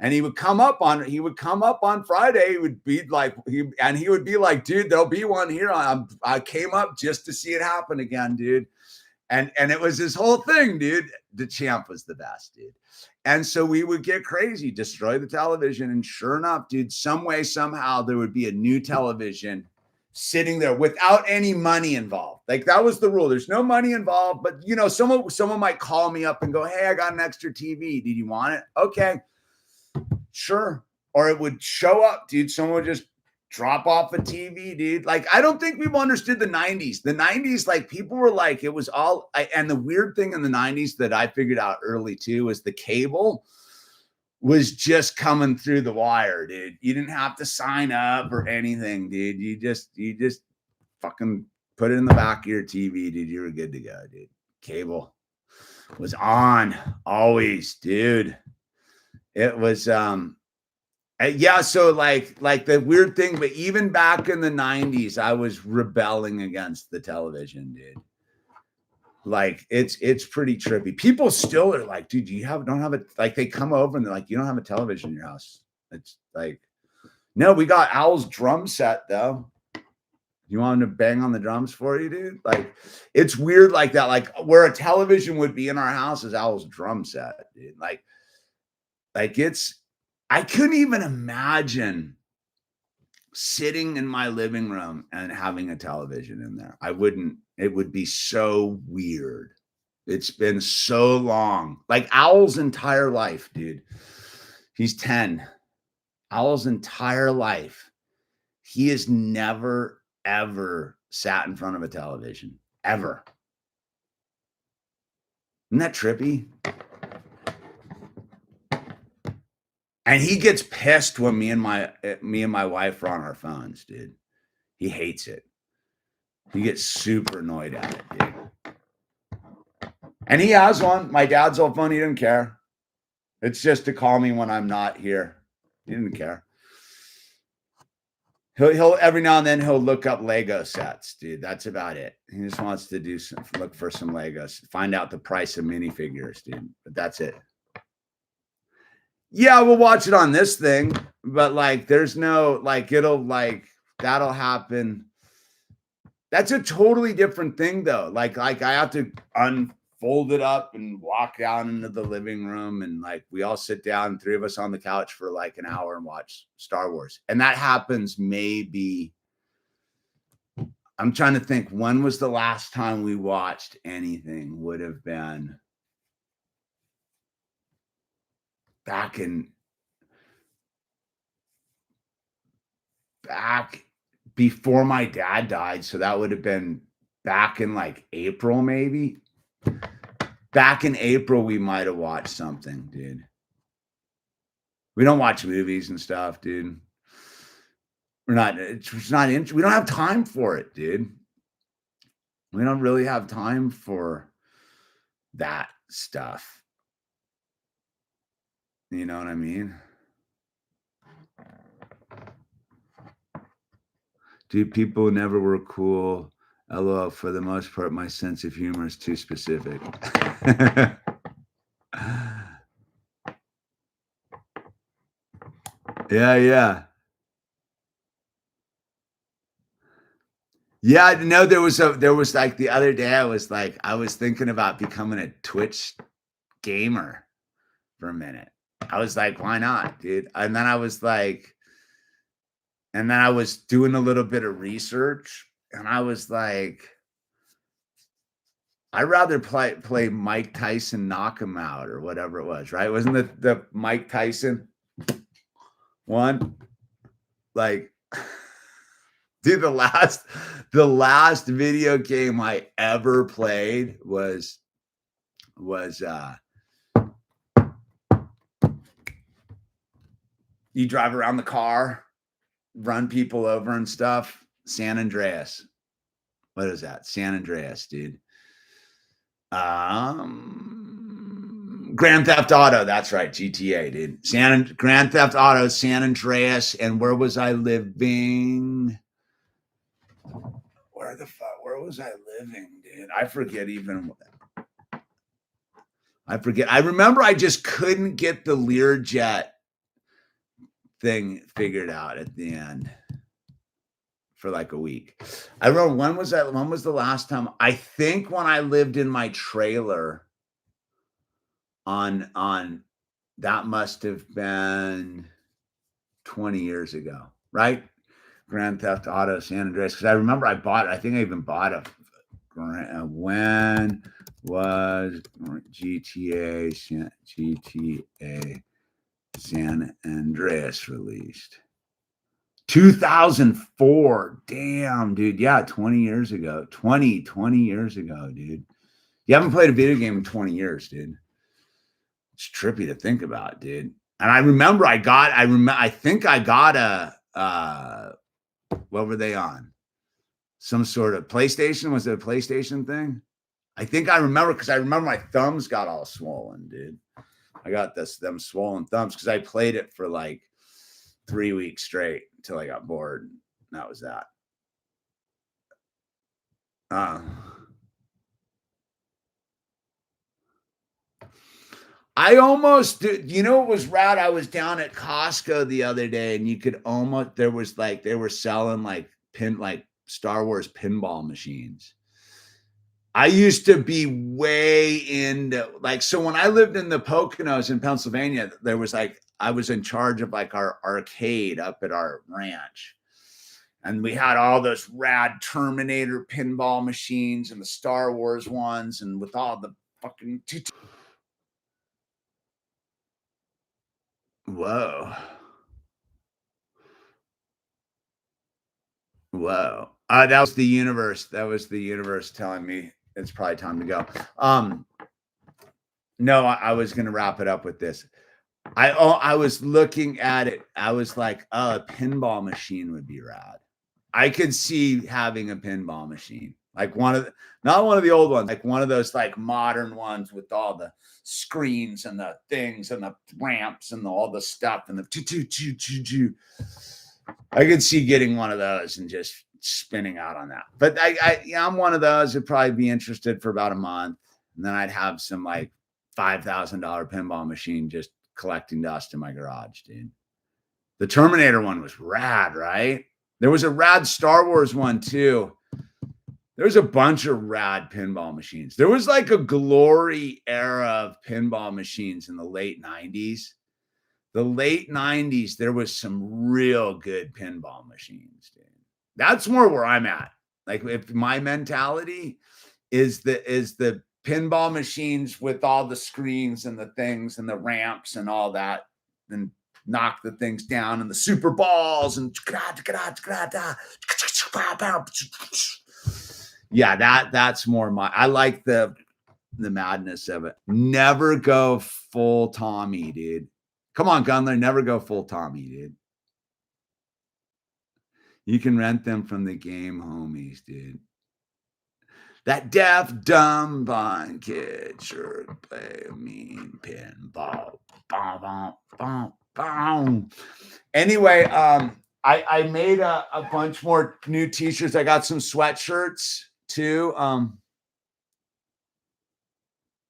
And he would come up on Friday. He would be like, he would be like, dude, there'll be one here. I came up just to see it happen again, dude. And it was this whole thing, dude. The Champ was the best, dude. And so we would get crazy, destroy the television. And sure enough, dude, some way, somehow, there would be a new television sitting there without any money involved. Like, that was the rule. There's no money involved, but, you know, someone might call me up and go, hey, I got an extra TV. Did you want it? Okay, sure. Or it would show up, dude. Someone would just drop off a TV, dude. Like, I don't think people understood the 90s. The 90s, like, people were like, it was all, and the weird thing in the 90s that I figured out early too is the cable was just coming through the wire, dude. You didn't have to sign up or anything, dude. You just fucking put it in the back of your TV, dude. You were good to go, dude. Cable was on always, dude. It was, yeah, so like the weird thing, but even back in the 90s, I was rebelling against the television, dude. Like, it's pretty trippy. People still are like, dude, don't have it? Like, they come over and they're like, you don't have a television in your house. It's like, no, we got Owl's drum set though. You want him to bang on the drums for you, dude? Like, it's weird like that. Like, where a television would be in our house is Owl's drum set, dude. Like I couldn't even imagine sitting in my living room and having a television in there. I wouldn't. It would be so weird. It's been so long. Like, Owl's entire life, dude. He's 10. Owl's entire life, he has never, ever sat in front of a television. Ever. Isn't that trippy? And he gets pissed when me and my wife are on our phones, dude. He hates it. He gets super annoyed at it, dude. And he has one. My dad's old phone. He didn't care. It's just to call me when I'm not here. He didn't care. He'll every now and then he'll look up Lego sets, dude. That's about it. He just wants to look for some Legos, find out the price of minifigures, dude. But that's it. Yeah, we'll watch it on this thing, but like, there's no, like, that'll happen. That's a totally different thing though. Like I have to unfold it up and walk down into the living room, and like, we all sit down, 3 of us on the couch for like an hour and watch Star Wars. And that happens maybe, I'm trying to think, when was the last time we watched anything? Would have been back before my dad died. So that would have been back in like April, maybe. Back in April, we might have watched something, dude. We don't watch movies and stuff, dude. We don't have time for it, dude. We don't really have time for that stuff. You know what I mean? Dude, people never were cool. LOL, for the most part, my sense of humor is too specific. Yeah. Yeah, no, there was like the other day, I was thinking about becoming a Twitch gamer for a minute. I was like, why not, dude? And then I was doing a little bit of research, and I was like, I'd rather play Mike Tyson knock him out or whatever it was, right? Wasn't the Mike Tyson? One, like, dude, the last video game I ever played was you drive around the car, run people over and stuff. San Andreas. What is that? San Andreas, dude. Grand Theft Auto. That's right. GTA, dude. Grand Theft Auto, San Andreas. And where was I living? Where was I living, dude? I forget even. I forget. I remember I just couldn't get the Learjet thing figured out at the end for like a week. I remember when was the last time? I think when I lived in my trailer on that must have been 20 years ago, right? Grand Theft Auto San Andreas. Because I remember I think I even bought a when was GTA San Andreas released? 2004. Damn, dude. Yeah, 20 years ago. 20 years ago, dude. You haven't played a video game in 20 years, dude. It's trippy to think about, dude. And I remember I think I got a what were they on? Some sort of PlayStation. Was it a PlayStation thing? I think I remember because I remember my thumbs got all swollen, dude. I got them swollen thumbs because I played it for like 3 weeks straight until I got bored. And that was that. I almost did. You know, it was rad. I was down at Costco the other day, and you could almost they were selling like Star Wars pinball machines. I used to be way into so when I lived in the Poconos in Pennsylvania, there was I was in charge of like our arcade up at our ranch. And we had all those rad Terminator pinball machines and the Star Wars ones, and with all the fucking whoa. That was the universe. That was the universe telling me it's probably time to go. No, I was going to wrap it up with this. I was looking at it. I was like, oh, a pinball machine would be rad. I could see having a pinball machine, like not one of the old ones, like one of those like modern ones with all the screens and the things and the ramps and all the stuff and the I could see getting one of those and just spinning out on that. But I'm one of those who'd probably be interested for about a month, and then I'd have some like $5,000 pinball machine just collecting dust in my garage, dude. The Terminator one was rad, right? There was a rad Star Wars one too. There was a bunch of rad pinball machines. There was like a glory era of pinball machines in the late 90s. The late 90s, there was some real good pinball machines, dude. That's more where I'm at. Like, if my mentality is the pinball machines with all the screens and the things and the ramps and all that, and knock the things down and the super balls and yeah, that's more I like the madness of it. Never go full Tommy, dude. Come on, Gunler, never go full Tommy, dude. You can rent them from the game homies, dude. That deaf, dumb blind kid sure play a mean pinball. Boom, boom, boom, boom. Anyway, I made a bunch more new t-shirts. I got some sweatshirts too.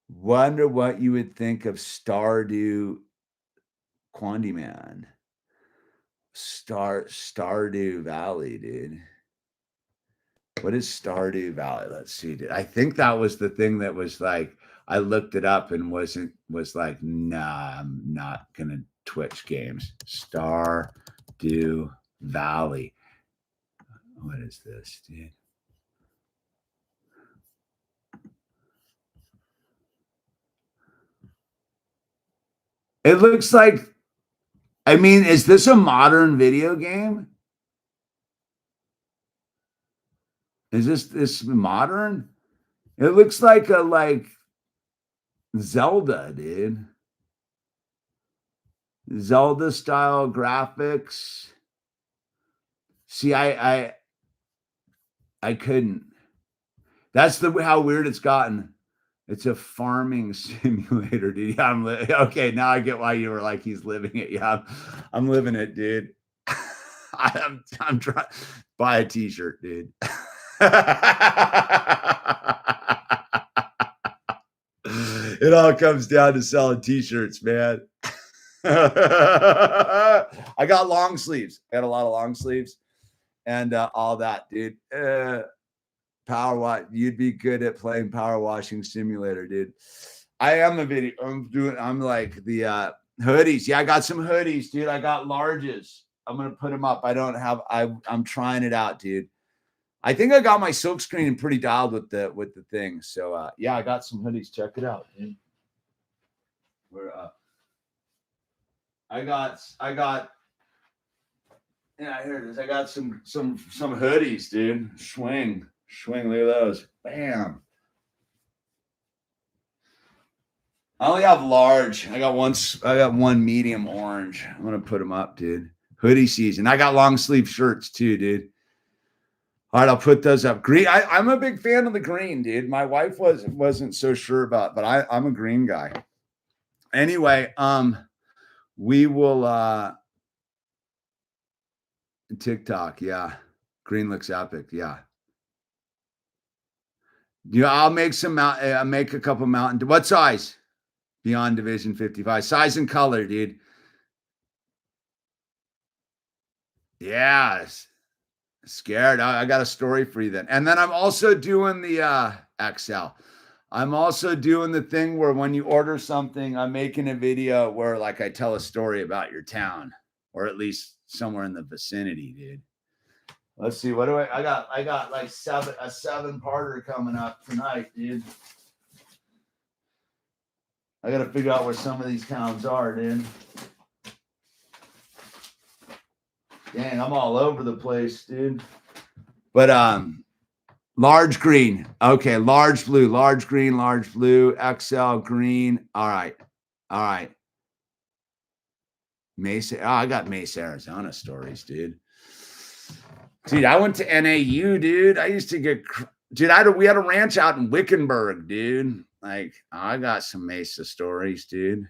Wonder what you would think of Stardew Quandy Man. Stardew Valley, dude. What is Stardew Valley? Let's see, dude. I think that was the thing that was like, I looked it up and was like, nah, I'm not gonna Twitch games. Stardew Valley. What is this, dude? It looks like I mean, is this a modern video game? Is this modern? It looks like a Zelda, dude. Zelda style graphics. See, I couldn't. That's how weird it's gotten. It's a farming simulator, dude. Yeah, okay. Now I get why you were like he's living it. Yeah, I'm living it, dude. I'm trying buy a t-shirt, dude. It all comes down to selling t-shirts, man. I got long sleeves. I got a lot of long sleeves and all that, dude. Power wash. You'd be good at playing power washing simulator, dude. I am a video. I'm like the hoodies. Yeah, I got some hoodies, dude. I got larges. I'm gonna put them up. I'm trying it out, dude. I think I got my silk screen pretty dialed with the thing. So yeah, I got some hoodies. Check it out, dude. Where I got yeah, here it is. I got some hoodies, dude. Swing. Look at those. Bam. I only have large. I got one medium orange. I'm gonna put them up, dude. Hoodie season. I got long sleeve shirts too, dude. All right, I'll put those up. Green. I'm a big fan of the green, dude. My wife wasn't so sure about, but I'm a green guy. Anyway, we will TikTok, yeah. Green looks epic, yeah. Yeah, I'll make make a couple mountain. What size? Beyond Division 55. Size and color, dude. Yes. Scared. I got a story for you then. And then I'm also doing the XL. I'm also doing the thing where when you order something, I'm making a video where like I tell a story about your town, or at least somewhere in the vicinity, dude. Let's see. What do I got? I got like a 7-parter coming up tonight, dude. I got to figure out where some of these towns are, dude. Dang, I'm all over the place, dude. But large green. Okay, large blue, large green, large blue, XL green. All right. Mesa. Oh, I got Mesa, Arizona stories, dude. Dude, I went to NAU, dude. I used to get, dude. We had a ranch out in Wickenburg, dude. Like, I got some Mesa stories, dude.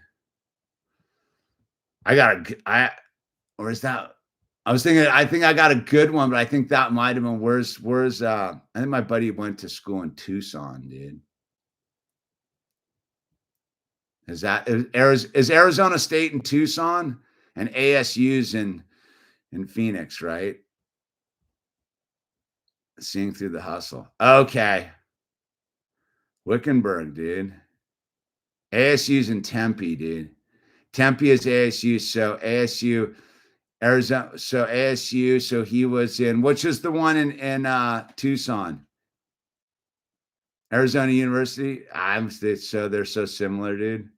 Or is that? I was thinking, I think I got a good one, but I think that might have been where's I think my buddy went to school in Tucson, dude. Is Arizona State in Tucson and ASU's in Phoenix, right? Seeing through the hustle. Okay. Wickenburg, dude. ASU's in Tempe, dude. Tempe is ASU. So ASU, Arizona. So ASU. So he was in, which is the one in Tucson? Arizona University. So they're so similar, dude.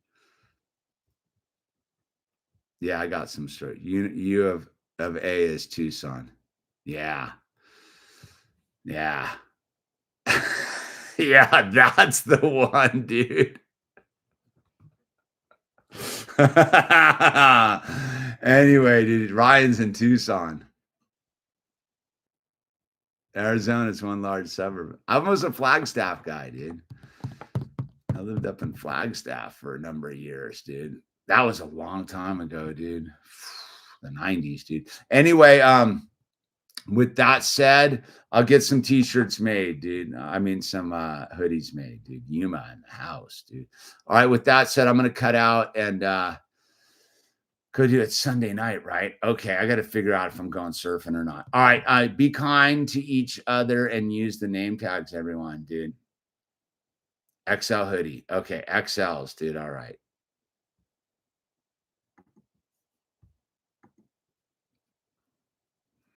Yeah, I got some story. U of A is Tucson. Yeah. Yeah. Yeah, that's the one, dude. Anyway, dude, Ryan's in Tucson. Arizona is one large suburb. I was a Flagstaff guy, dude. I lived up in Flagstaff for a number of years, dude. That was a long time ago, dude. The 90s, dude. Anyway, with that said, I'll get some t-shirts made, dude. I mean, some hoodies made, dude. Yuma in the house, dude. All right, with that said, I'm going to cut out and go do it Sunday night, right? Okay, I got to figure out if I'm going surfing or not. All right, be kind to each other and use the name tags, everyone, dude. XL hoodie. Okay, XLs, dude. All right.